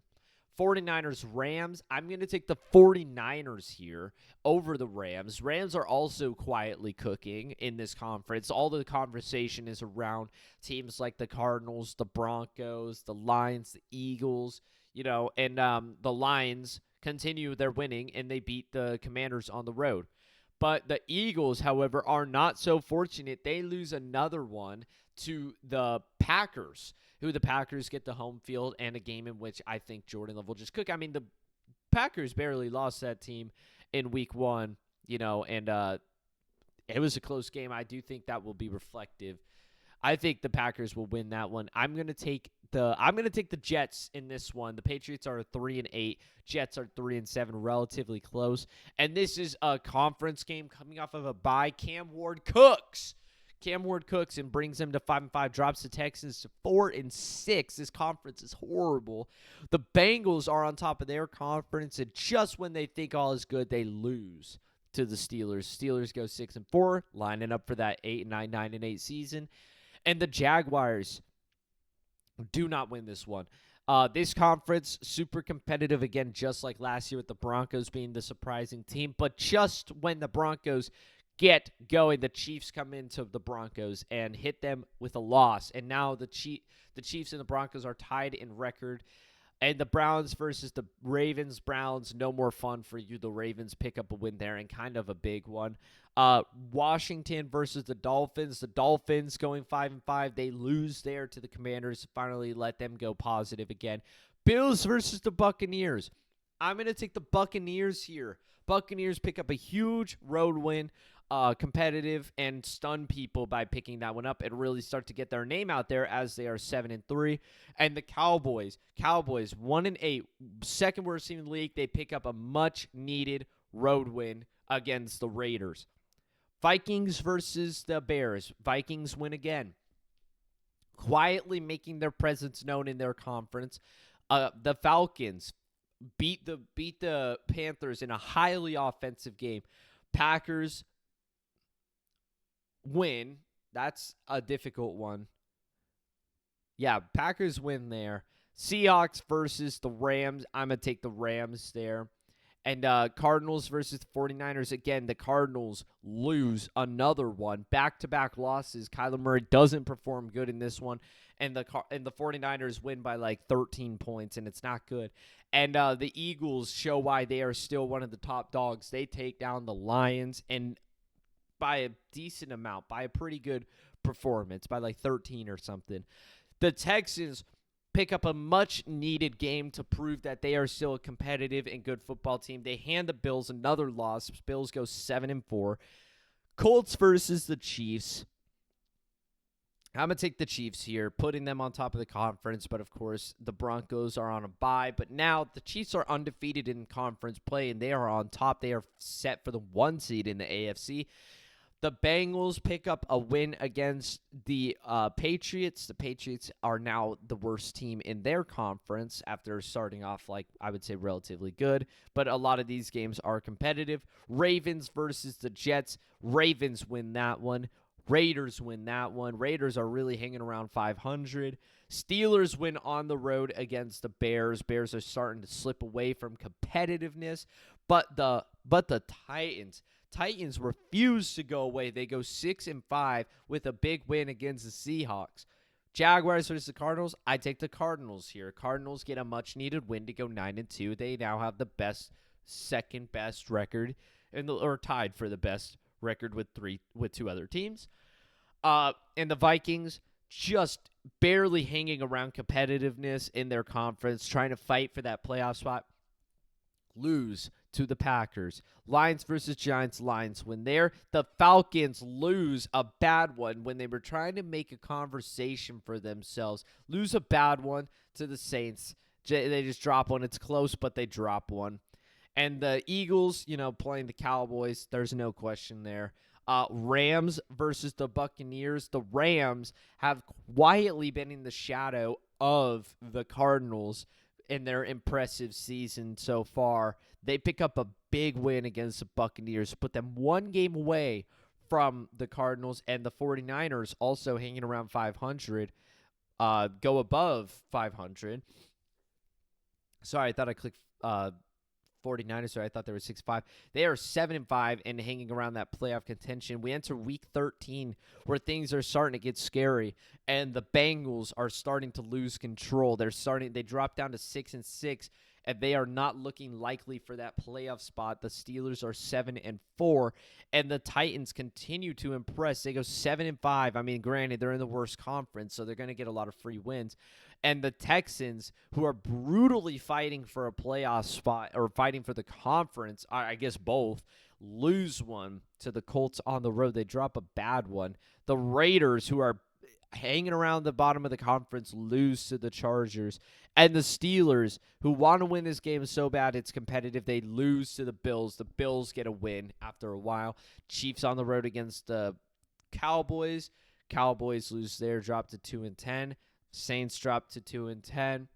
49ers, Rams. I'm going to take the 49ers here over the Rams. Rams are also quietly cooking in this conference. All the conversation is around teams like the Cardinals, the Broncos, the Lions, the Eagles, and the Lions continue their winning, and they beat the Commanders on the road. But the Eagles, however, are not so fortunate. They lose another one to the Packers, who the Packers get the home field and a game in which I think Jordan Love will just cook. I mean, the Packers barely lost that team in week 1, and it was a close game. I do think that will be reflective. I think the Packers will win that one. I'm going to take the Jets in this one. The Patriots are 3-8. Jets are 3-7, relatively close. And this is a conference game coming off of a bye. Cam Ward cooks and brings them to 5-5, drops the Texans to 4-6. This conference is horrible. The Bengals are on top of their conference, and just when they think all is good, they lose to the Steelers. Steelers go 6-4, lining up for that 8-9, 9-8 season. And the Jaguars do not win this one. This conference, super competitive again, just like last year with the Broncos being the surprising team. But just when the Broncos get going, the Chiefs come into the Broncos and hit them with a loss. And now the Chiefs and the Broncos are tied in record. And the Browns versus the Ravens. Browns, no more fun for you. The Ravens pick up a win there, and kind of a big one. Washington versus the Dolphins. The Dolphins going 5-5. They lose there to the Commanders. Finally let them go positive again. Bills versus the Buccaneers. I'm going to take the Buccaneers here. Buccaneers pick up a huge road win. Competitive, and stun people by picking that one up and really start to get their name out there as they are 7-3. And the Cowboys 1-8, second worst team in the league. They pick up a much needed road win against the Raiders. Vikings versus the Bears. Vikings win again, quietly making their presence known in their conference. The Falcons beat the Panthers in a highly offensive game. Packers win. That's a difficult one. Yeah, Packers win there. Seahawks versus the Rams. I'm going to take the Rams there. And Cardinals versus the 49ers. Again, the Cardinals lose another one. Back-to-back losses. Kyler Murray doesn't perform good in this one. And the 49ers win by like 13 points, and it's not good. And the Eagles show why they are still one of the top dogs. They take down the Lions, and by a decent amount, by a pretty good performance, by like 13 or something. The Texans pick up a much-needed game to prove that they are still a competitive and good football team. They hand the Bills another loss. Bills go 7-4. Colts versus the Chiefs. I'm going to take the Chiefs here, putting them on top of the conference. But, of course, the Broncos are on a bye. But now the Chiefs are undefeated in conference play, and they are on top. They are set for the 1 seed in the AFC. The Bengals pick up a win against the Patriots. The Patriots are now the worst team in their conference after starting off, like, I would say, relatively good. But a lot of these games are competitive. Ravens versus the Jets. Ravens win that one. Raiders win that one. Raiders are really hanging around 500. Steelers win on the road against the Bears. Bears are starting to slip away from competitiveness. But the Titans refuse to go away. They go 6-5 with a big win against the Seahawks. Jaguars versus the Cardinals. I take the Cardinals here. Cardinals get a much-needed win to go 9-2. They now have the second best record, or tied for the best record with 2 other teams. And the Vikings just barely hanging around competitiveness in their conference, trying to fight for that playoff spot. Lose to the Packers. Lions versus Giants. Lions win there. The Falcons lose a bad one when they were trying to make a conversation for themselves. Lose a bad one to the Saints. They just drop one. It's close, but they drop one. And the Eagles, playing the Cowboys, there's no question there. Rams versus the Buccaneers. The Rams have quietly been in the shadow of the Cardinals in their impressive season so far. They pick up a big win against the Buccaneers, put them one game away from the Cardinals, and the 49ers also hanging around 500, go above 500. Sorry, I thought I clicked 49ers, so I thought they were 6-5. They are 7-5 and hanging around that playoff contention. We enter week 13 where things are starting to get scary, and the Bengals are starting to lose control. They drop down to 6-6, and they are not looking likely for that playoff spot. The Steelers are 7-4, and the Titans continue to impress. They go 7-5. I mean, granted, they're in the worst conference, so they're going to get a lot of free wins. And the Texans, who are brutally fighting for a playoff spot or fighting for the conference, I guess both, lose one to the Colts on the road. They drop a bad one. The Raiders, who are hanging around the bottom of the conference, lose to the Chargers. And the Steelers, who want to win this game so bad it's competitive, they lose to the Bills. The Bills get a win after a while. Chiefs on the road against the Cowboys. Cowboys lose there, drop to 2-10. Saints drop to 2-10.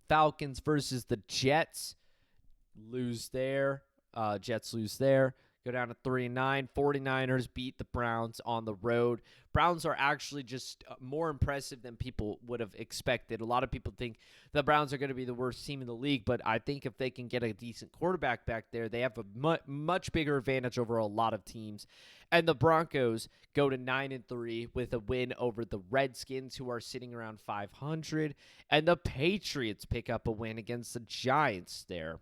Falcons versus the Jets, lose there. Jets lose there. Go down to 3-9. 49ers beat the Browns on the road. Browns are actually just more impressive than people would have expected. A lot of people think the Browns are going to be the worst team in the league, but I think if they can get a decent quarterback back there, they have a much bigger advantage over a lot of teams. And the Broncos go to 9-3 with a win over the Redskins, who are sitting around 500. And the Patriots pick up a win against the Giants there.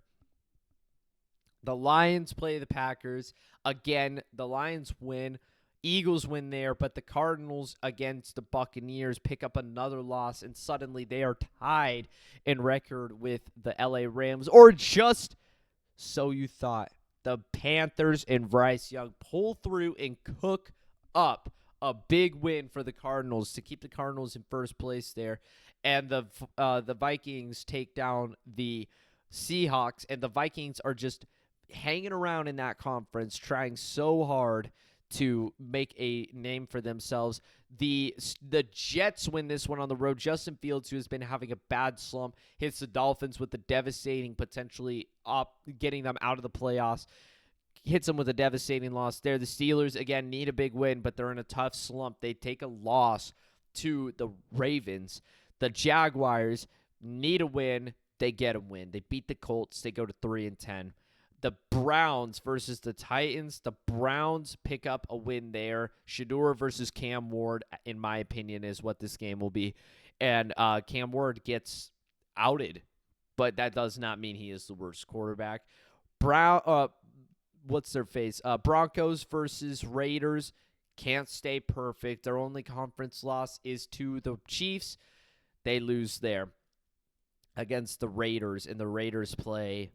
The Lions play the Packers. Again, the Lions win. Eagles win there, but the Cardinals against the Buccaneers pick up another loss, and suddenly they are tied in record with the LA Rams. Or just so you thought. The Panthers and Bryce Young pull through and cook up a big win for the Cardinals to keep the Cardinals in first place there. And the Vikings take down the Seahawks, and the Vikings are just hanging around in that conference, trying so hard to make a name for themselves. The Jets win this one on the road. Justin Fields, who has been having a bad slump, hits the Dolphins with the devastating, potentially getting them out of the playoffs. Hits them with a devastating loss there. The Steelers, again, need a big win, but they're in a tough slump. They take a loss to the Ravens. The Jaguars need a win. They get a win. They beat the Colts. They go to 3-10. The Browns versus the Titans. The Browns pick up a win there. Shedeur versus Cam Ward, in my opinion, is what this game will be. And Cam Ward gets outed, but that does not mean he is the worst quarterback. What's their face? Broncos versus Raiders. Can't stay perfect. Their only conference loss is to the Chiefs. They lose there against the Raiders, and the Raiders play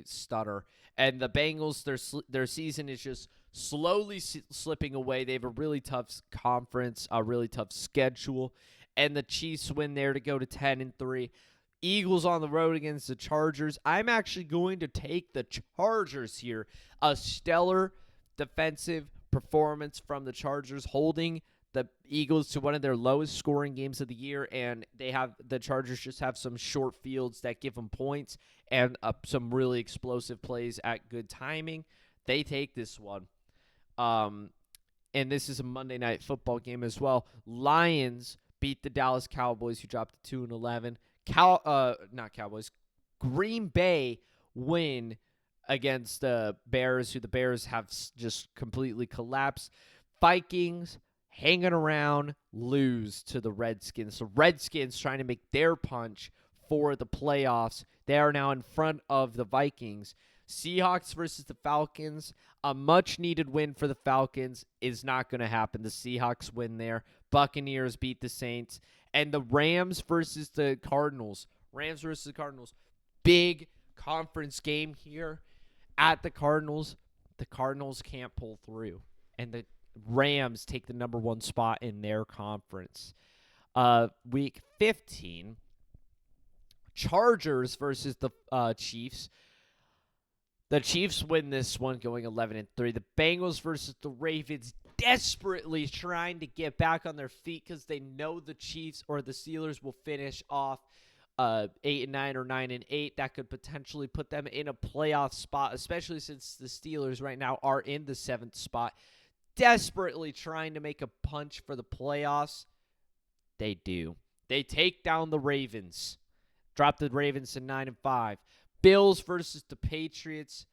stutter. And the Bengals, their season is just slowly slipping away. They have a really tough conference, a really tough schedule, and the Chiefs win there to go to 10-3. Eagles on the road against the Chargers. I'm actually going to take the Chargers here. A stellar defensive performance from the Chargers, holding the Eagles to one of their lowest scoring games of the year, and the Chargers just have some short fields that give them points and some really explosive plays at good timing. They take this one. And this is a Monday Night Football game as well. Lions beat the Dallas Cowboys, who dropped to 2-11. Not Cowboys. Green Bay win against the Bears, who the Bears have just completely collapsed. Vikings hanging around, lose to the Redskins. So Redskins trying to make their punch for the playoffs. They are now in front of the Vikings. Seahawks versus the Falcons. A much-needed win for the Falcons is not going to happen. The Seahawks win there. Buccaneers beat the Saints. And the Rams versus the Cardinals. Rams versus the Cardinals. Big conference game here at the Cardinals. The Cardinals can't pull through. And the Rams take the number one spot in their conference. Week 15, Chargers versus the Chiefs. The Chiefs win this one going 11-3. The Bengals versus the Ravens, desperately trying to get back on their feet because they know the Chiefs or the Steelers will finish off 8-9 or 9-8. That could potentially put them in a playoff spot, especially since the Steelers right now are in the 7th spot, desperately trying to make a punch for the playoffs. They do. They take down the Ravens, drop the Ravens to 9-5. Bills versus the Patriots,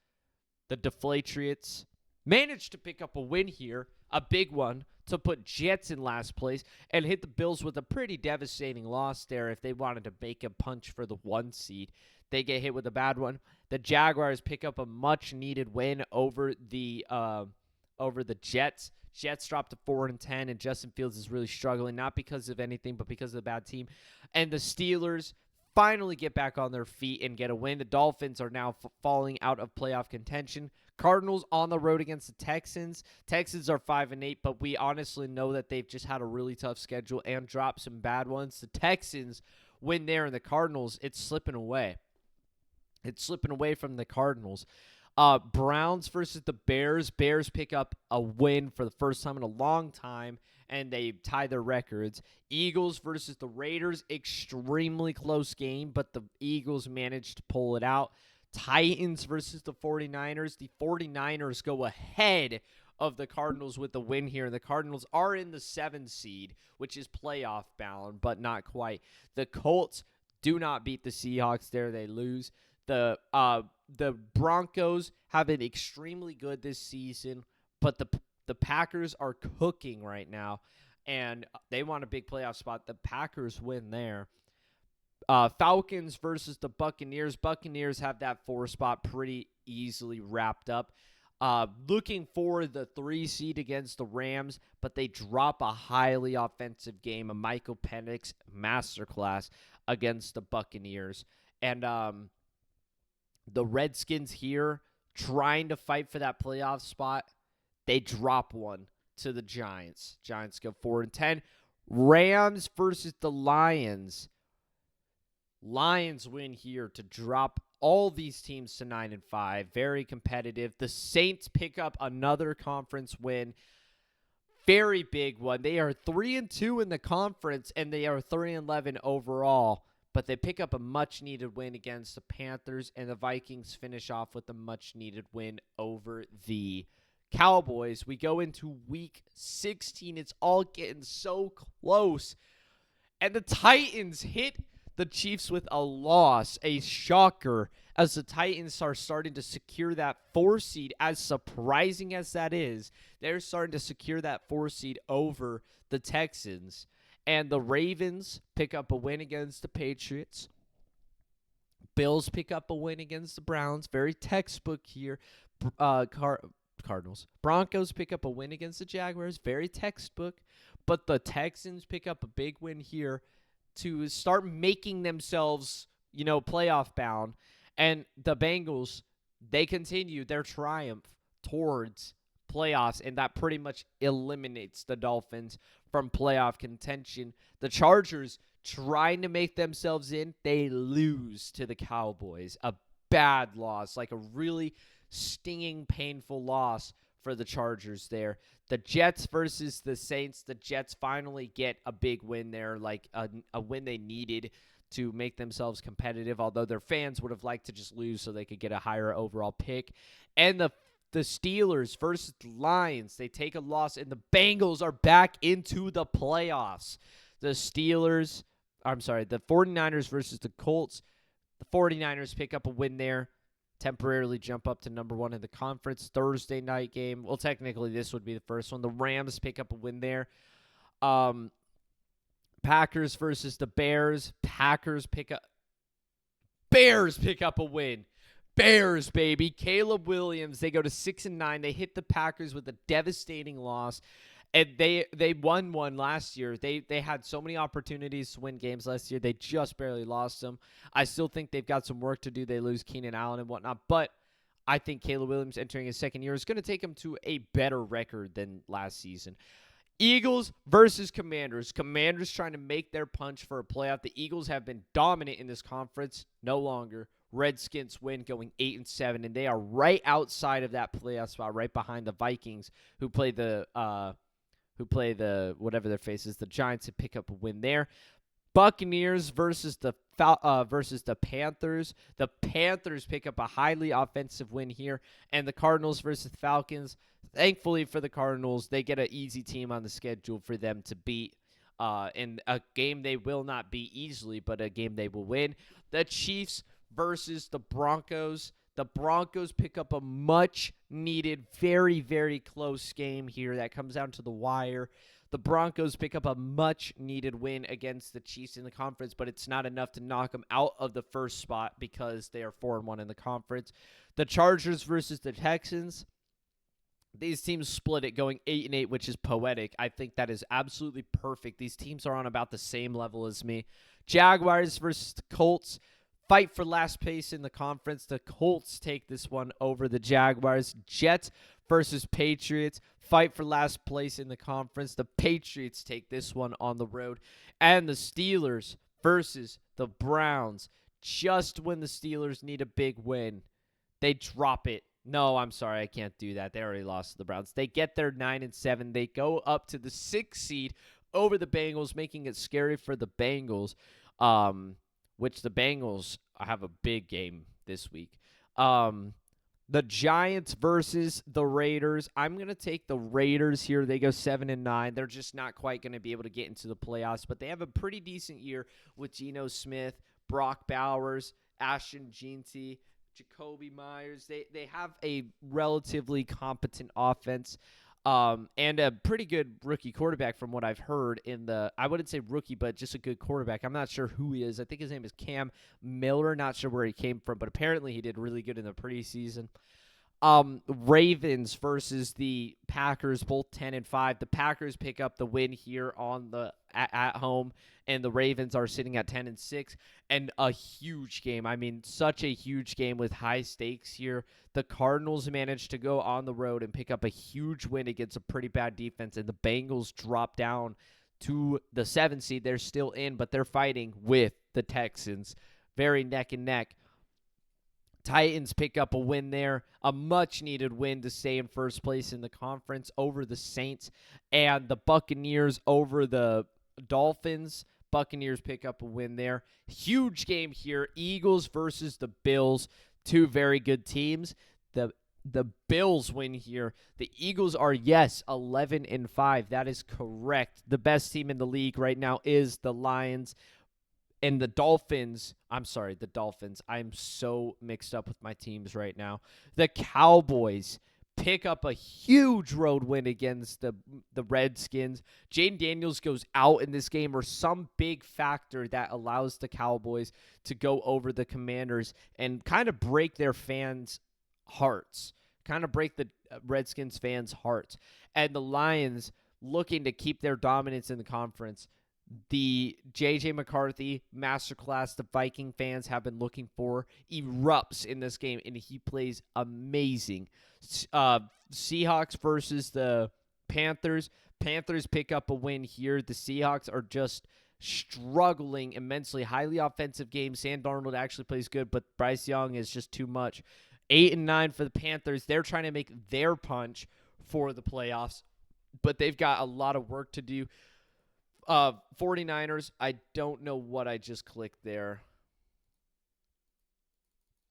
the Deflatriots, managed to pick up a win here, a big one, to put Jets in last place and hit the Bills with a pretty devastating loss there if they wanted to make a punch for the 1 seed. They get hit with a bad one. The Jaguars pick up a much-needed win over the Jets. Jets dropped to 4-10, and Justin Fields is really struggling, not because of anything, but because of the bad team. And the Steelers finally get back on their feet and get a win. The Dolphins are now falling out of playoff contention. Cardinals on the road against the Texans. Texans are 5-8, but we honestly know that they've just had a really tough schedule and dropped some bad ones. The Texans win there, and the Cardinals, it's slipping away. It's slipping away from the Cardinals. Browns versus the Bears. Bears pick up a win for the first time in a long time, and they tie their records. Eagles versus the Raiders, extremely close game, but the Eagles managed to pull it out. Titans versus the 49ers. The 49ers go ahead of the Cardinals with the win here. The Cardinals are in the 7th seed, which is playoff bound, but not quite. The Colts do not beat the Seahawks there. They lose. The Broncos have been extremely good this season, but the Packers are cooking right now, and they want a big playoff spot. The Packers win there. Falcons versus the Buccaneers. Buccaneers have that 4 spot pretty easily wrapped up. Looking for the 3 seed against the Rams, but they drop a highly offensive game, a Michael Penix masterclass against the Buccaneers. And the Redskins here trying to fight for that playoff spot. They drop one to the Giants. Giants go 4-10. Rams versus the Lions. Lions win here to drop all these teams to 9-5. Very competitive. The Saints pick up another conference win. Very big one. They are 3-2 in the conference, and they are 3-11 overall. But they pick up a much-needed win against the Panthers, and the Vikings finish off with a much-needed win over the Cowboys. We go into Week 16. It's all getting so close. And the Titans hit the Chiefs with a loss, a shocker, as the Titans are starting to secure that 4 seed. As surprising as that is, they're starting to secure that 4 seed over the Texans. And the Ravens pick up a win against the Patriots. Bills pick up a win against the Browns. Very textbook here. Cardinals. Broncos pick up a win against the Jaguars. Very textbook. But the Texans pick up a big win here to start making themselves, playoff bound. And the Bengals, they continue their triumph towards playoffs, and that pretty much eliminates the Dolphins from playoff contention. The Chargers trying to make themselves in, they lose to the Cowboys. A bad loss, like a really stinging, painful loss for the Chargers there. The Jets versus the Saints. The Jets finally get a big win there, like a win they needed to make themselves competitive, although their fans would have liked to just lose so they could get a higher overall pick. And the Steelers versus the Lions. They take a loss, and the Bengals are back into the playoffs. The 49ers versus the Colts. The 49ers pick up a win there, temporarily jump up to number 1 in the conference. Thursday night game. Well, technically, this would be the first one. The Rams pick up a win there. Packers versus the Bears. Bears pick up a win. Bears, baby. Caleb Williams, they go to 6-9. They hit the Packers with a devastating loss. And they won one last year. They had so many opportunities to win games last year. They just barely lost them. I still think they've got some work to do. They lose Keenan Allen and whatnot. But I think Caleb Williams entering his second year is going to take him to a better record than last season. Eagles versus Commanders. Commanders trying to make their punch for a playoff. The Eagles have been dominant in this conference. No longer. Redskins win, going 8-7, and they are right outside of that playoff spot, right behind the Vikings, who play the whatever their face is, the Giants, to pick up a win there. Buccaneers versus the Panthers. The Panthers pick up a highly offensive win here, and the Cardinals versus the Falcons. Thankfully for the Cardinals, they get an easy team on the schedule for them to beat. In a game they will not beat easily, but a game they will win. The Chiefs versus the Broncos. The Broncos pick up a much-needed, very, very close game here that comes down to the wire. The Broncos pick up a much-needed win against the Chiefs in the conference, but it's not enough to knock them out of the first spot because they are 4-1 in the conference. The Chargers versus the Texans. These teams split it, going 8-8, which is poetic. I think that is absolutely perfect. These teams are on about the same level as me. Jaguars versus the Colts. Fight for last place in the conference. The Colts take this one over the Jaguars. Jets versus Patriots. Fight for last place in the conference. The Patriots take this one on the road. And the Steelers versus the Browns. Just when the Steelers need a big win, they drop it. No, I'm sorry, I can't do that. They already lost to the Browns. They get their 9-7. They go up to the 6th seed over the Bengals, making it scary for the Bengals. Which the Bengals have a big game this week. The Giants versus the Raiders. I'm going to take the Raiders here. They go 7-9. They're just not quite going to be able to get into the playoffs, but they have a pretty decent year with Geno Smith, Brock Bowers, Ashton Jeanty, Jacoby Myers. They have a relatively competent offense. And a pretty good rookie quarterback from what I've heard I wouldn't say rookie, but just a good quarterback. I'm not sure who he is. I think his name is Cam Miller. Not sure where he came from, but apparently he did really good in the preseason. Ravens versus the Packers, both 10-5. The Packers pick up the win here at home, and the Ravens are sitting at 10-6. And a huge game. I mean, such a huge game with high stakes here. The Cardinals managed to go on the road and pick up a huge win against a pretty bad defense, and the Bengals drop down to the 7th seed. They're still in, but they're fighting with the Texans. Very neck and neck. Titans pick up a win there, a much-needed win to stay in first place in the conference over the Saints, and the Buccaneers over the Dolphins. Buccaneers pick up a win there. Huge game here, Eagles versus the Bills, two very good teams. The Bills win here. The Eagles are, 11-5. That is correct. The best team in the league right now is the Lions. And the Dolphins. I'm so mixed up with my teams right now. The Cowboys pick up a huge road win against the Redskins. Jaden Daniels goes out in this game, or some big factor that allows the Cowboys to go over the Commanders and kind of break their fans' hearts. Kind of break the Redskins fans' hearts. And the Lions, looking to keep their dominance in the conference. The J.J. McCarthy masterclass the Viking fans have been looking for erupts in this game, and he plays amazing. Seahawks versus the Panthers. Panthers pick up a win here. The Seahawks are just struggling immensely. Highly offensive game. Sam Darnold actually plays good, but Bryce Young is just too much. 8-9 for the Panthers. They're trying to make their punch for the playoffs, but they've got a lot of work to do. 49ers, I don't know what I just clicked there.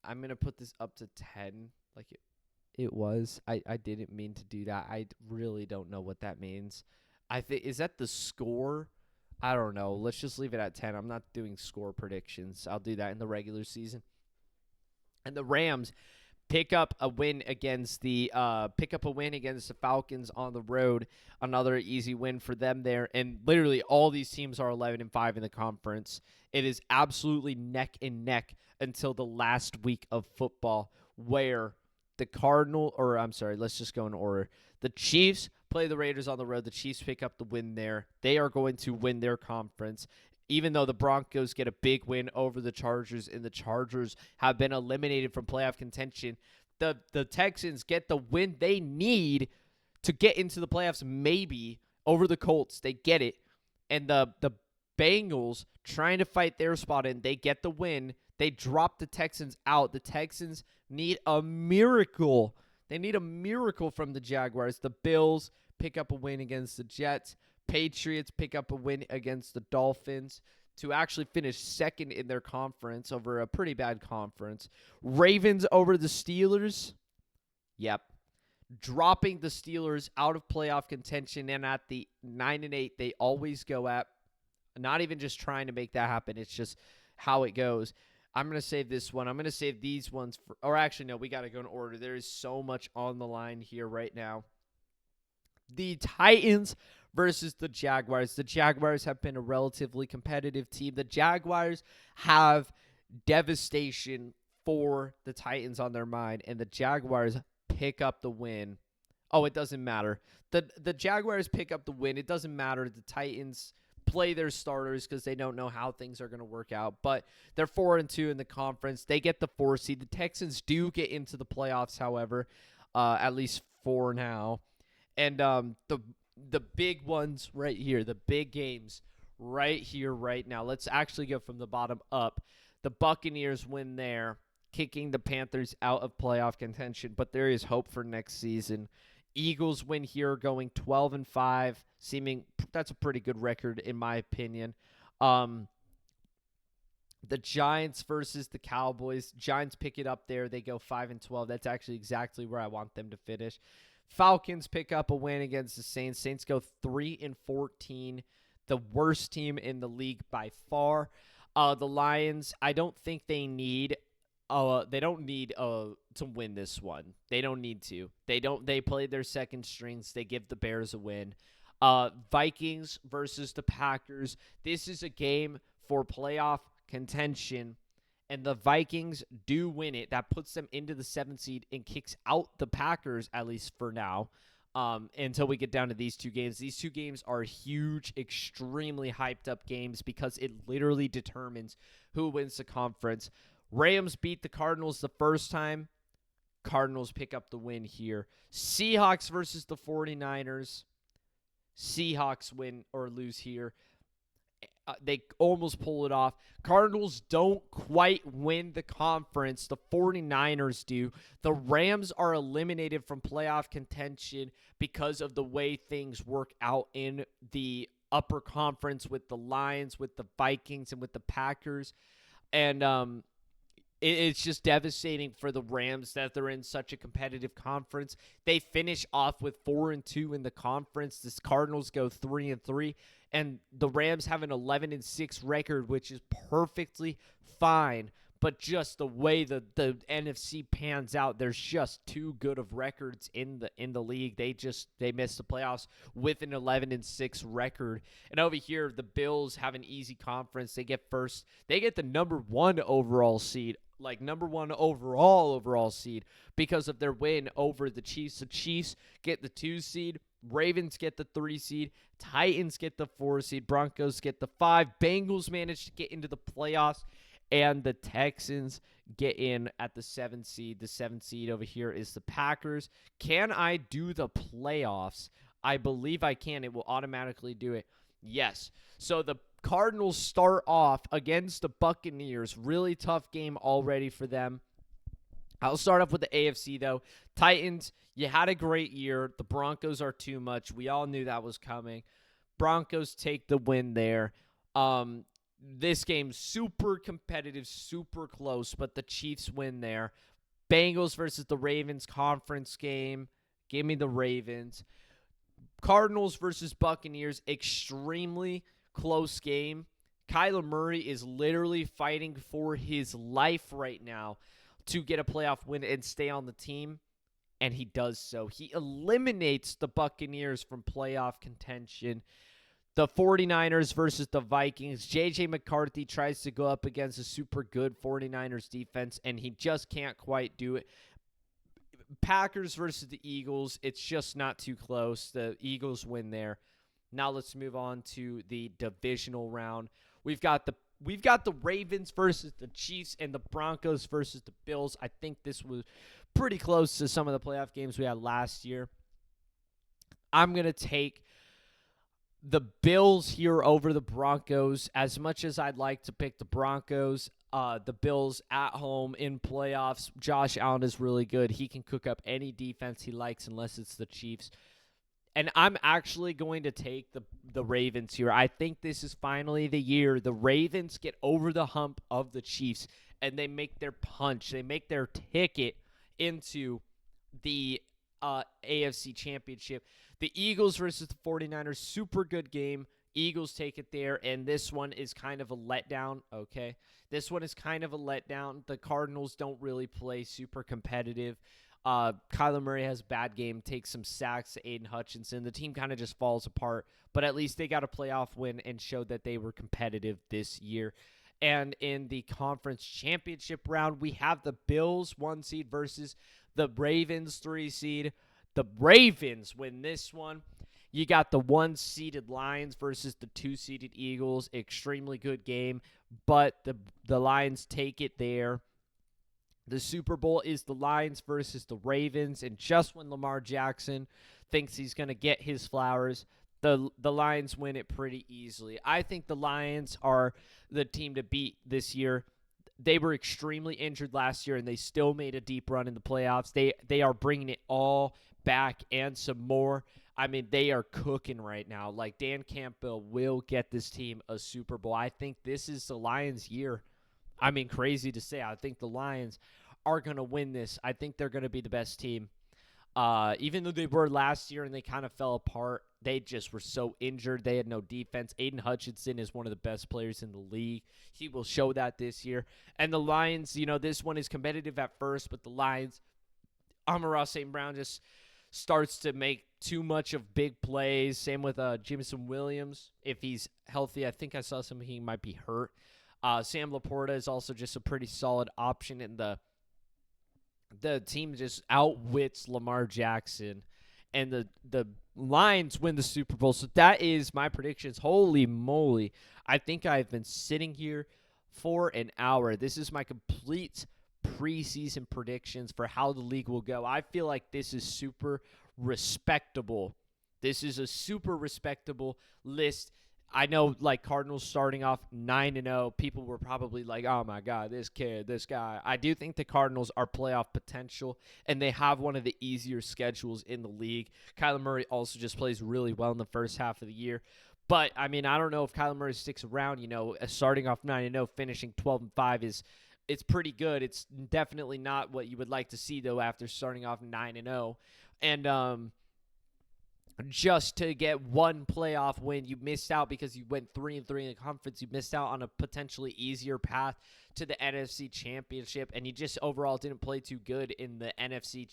I'm going to put this up to 10 like it was. I didn't mean to do that. I really don't know what that means. Is that the score? I don't know. Let's just leave it at 10. I'm not doing score predictions. I'll do that in the regular season. And the Rams pick up a win against the Falcons on the road. Another easy win for them there. And literally all these teams are 11-5 in the conference. It is absolutely neck and neck until the last week of football, where let's just go in order. The Chiefs play the Raiders on the road. The Chiefs pick up the win there. They are going to win their conference. Even though the Broncos get a big win over the Chargers, and the Chargers have been eliminated from playoff contention, the Texans get the win they need to get into the playoffs, maybe. over the Colts. They get it. And the Bengals trying to fight their spot in, they get the win. They drop the Texans out. The Texans need a miracle. They need a miracle from the Jaguars. The Bills pick up a win against the Jets. Patriots pick up a win against the Dolphins to actually finish second in their conference over a pretty bad conference. Ravens over the Steelers. Yep. Dropping the Steelers out of playoff contention, and at the 9-8 they always go at. Not even just trying to make that happen. It's just how it goes. I'm going to save this one. I'm going to save these ones for, or actually, no, we got to go in order. There is so much on the line here right now. The Titans versus the Jaguars. The Jaguars have been a relatively competitive team. The Jaguars have devastation for the Titans on their mind, and the Jaguars pick up the win. Oh, it doesn't matter. The Jaguars pick up the win. It doesn't matter. The Titans play their starters because they don't know how things are going to work out. But they're 4-2 in the conference. They get the 4 seed. The Texans do get into the playoffs, however, at least for now. And the big ones right here, the big games right here, right now. Let's actually go from the bottom up. The Buccaneers win there, kicking the Panthers out of playoff contention, but there is hope for next season. Eagles win here, going 12-5, seeming that's a pretty good record in my opinion. The Giants versus the Cowboys. Giants pick it up there. They go 5-12. That's actually exactly where I want them to finish. Falcons pick up a win against the Saints. Saints go 3-14, the worst team in the league by far. The Lions, I don't think they need to win this one. They don't need to. They played their second strings. They give the Bears a win. Vikings versus the Packers. This is a game for playoff contention, and the Vikings do win it. That puts them into the 7th seed and kicks out the Packers, at least for now, until we get down to these two games. These two games are huge, extremely hyped up games because it literally determines who wins the conference. Rams beat the Cardinals the first time. Cardinals pick up the win here. Seahawks versus the 49ers. Seahawks win or lose here. They almost pull it off. Cardinals don't quite win the conference. The 49ers do. The Rams are eliminated from playoff contention because of the way things work out in the upper conference with the Lions, with the Vikings, and with the Packers. And it's just devastating for the Rams that they're in such a competitive conference. They finish off with 4-2 in the conference. The Cardinals go 3-3, and the Rams have an 11-6 record, which is perfectly fine. But just the way the NFC pans out, there's just too good of records in the league. They missed the playoffs with an 11-6 record. And over here, the Bills have an easy conference. They get first. They get the number 1 overall seed. Like number 1 overall seed because of their win over the Chiefs. The Chiefs get the 2 seed. Ravens get the 3 seed. Titans get the 4 seed. Broncos get the 5. Bengals manage to get into the playoffs. And the Texans get in at the 7 seed. The 7th seed over here is the Packers. Can I do the playoffs? I believe I can. It will automatically do it. Yes. So the Cardinals start off against the Buccaneers. Really tough game already for them. I'll start off with the AFC, though. Titans, you had a great year. The Broncos are too much. We all knew that was coming. Broncos take the win there. This game, super competitive, super close, but the Chiefs win there. Bengals versus the Ravens conference game. Give me the Ravens. Cardinals versus Buccaneers, extremely close game. Kyler Murray is literally fighting for his life right now to get a playoff win and stay on the team, and he does so. He eliminates the Buccaneers from playoff contention. The 49ers versus the Vikings. J.J. McCarthy tries to go up against a super good 49ers defense, and he just can't quite do it. Packers versus the Eagles. It's just not too close. The Eagles win there. Now let's move on to the divisional round. We've got the Ravens versus the Chiefs and the Broncos versus the Bills. I think this was pretty close to some of the playoff games we had last year. I'm going to take the Bills here over the Broncos. As much as I'd like to pick the Broncos, the Bills at home in playoffs, Josh Allen is really good. He can cook up any defense he likes unless it's the Chiefs. And I'm actually going to take the Ravens here. I think this is finally the year the Ravens get over the hump of the Chiefs and they make their punch. They make their ticket into the AFC Championship. The Eagles versus the 49ers, super good game. Eagles take it there, and this one is kind of a letdown, okay? This one is kind of a letdown. The Cardinals don't really play super competitive. Kyler Murray has a bad game, takes some sacks to Aiden Hutchinson. The team kind of just falls apart, but at least they got a playoff win and showed that they were competitive this year. And in the conference championship round, we have the Bills 1 seed versus the Ravens 3 seed. The Ravens win this one. You got the 1-seeded Lions versus the 2-seeded Eagles. Extremely good game, but the Lions take it there. The Super Bowl is the Lions versus the Ravens, and just when Lamar Jackson thinks he's going to get his flowers, the Lions win it pretty easily. I think the Lions are the team to beat this year. They were extremely injured last year, and they still made a deep run in the playoffs. They are bringing it all back and some more. I mean, they are cooking right now. Like, Dan Campbell will get this team a Super Bowl. I think this is the Lions' year. I mean, crazy to say. I think the Lions are going to win this. I think they're going to be the best team. Even though they were last year and they kind of fell apart, they just were so injured. They had no defense. Aiden Hutchinson is one of the best players in the league. He will show that this year. And the Lions, this one is competitive at first, but the Lions, Amon-Ra St. Brown just starts to make too much of big plays. Same with Jameson Williams. If he's healthy, I think I saw something he might be hurt. Sam Laporta is also just a pretty solid option, and the team just outwits Lamar Jackson, and the Lions win the Super Bowl. So that is my predictions. Holy moly. I think I've been sitting here for an hour. This is my complete preseason predictions for how the league will go. I feel like this is super respectable. This is a super respectable list. I know, like, Cardinals starting off 9-0, people were probably like, oh, my God, this kid, this guy. I do think the Cardinals are playoff potential, and they have one of the easier schedules in the league. Kyler Murray also just plays really well in the first half of the year. But, I mean, I don't know if Kyler Murray sticks around. Starting off 9-0, finishing 12-5 it's pretty good. It's definitely not what you would like to see, though, after starting off 9-0. And just to get one playoff win, you missed out because you went 3-3 in the conference. You missed out on a potentially easier path to the NFC Championship, and you just overall didn't play too good in the NFC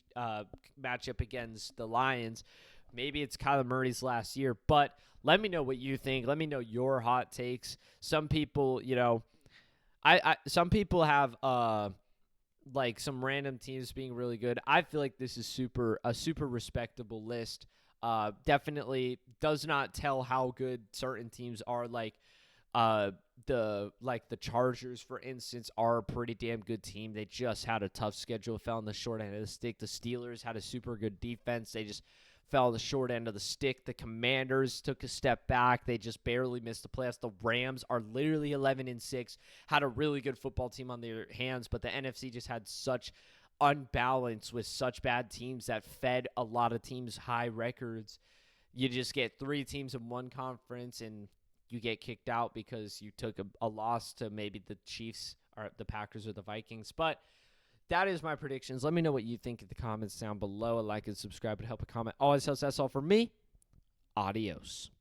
matchup against the Lions. Maybe it's Kyler Murray's last year, but let me know what you think. Let me know your hot takes. Some people, some people have like some random teams being really good. I feel like this is a super respectable list. Definitely does not tell how good certain teams are. Like the Chargers, for instance, are a pretty damn good team. They just had a tough schedule, fell on the short end of the stick. The Steelers had a super good defense. They just fell on the short end of the stick. The Commanders took a step back. They just barely missed the playoffs. The Rams are literally 11-6, had a really good football team on their hands, but the NFC just had such unbalanced with such bad teams that fed a lot of teams high records. You just get 3 teams in one conference and you get kicked out because you took a loss to maybe the Chiefs or the Packers or the Vikings. But that is my predictions. Let me know what you think in the comments down below. A like and subscribe would help. A comment always helps. That's all for me. Adios.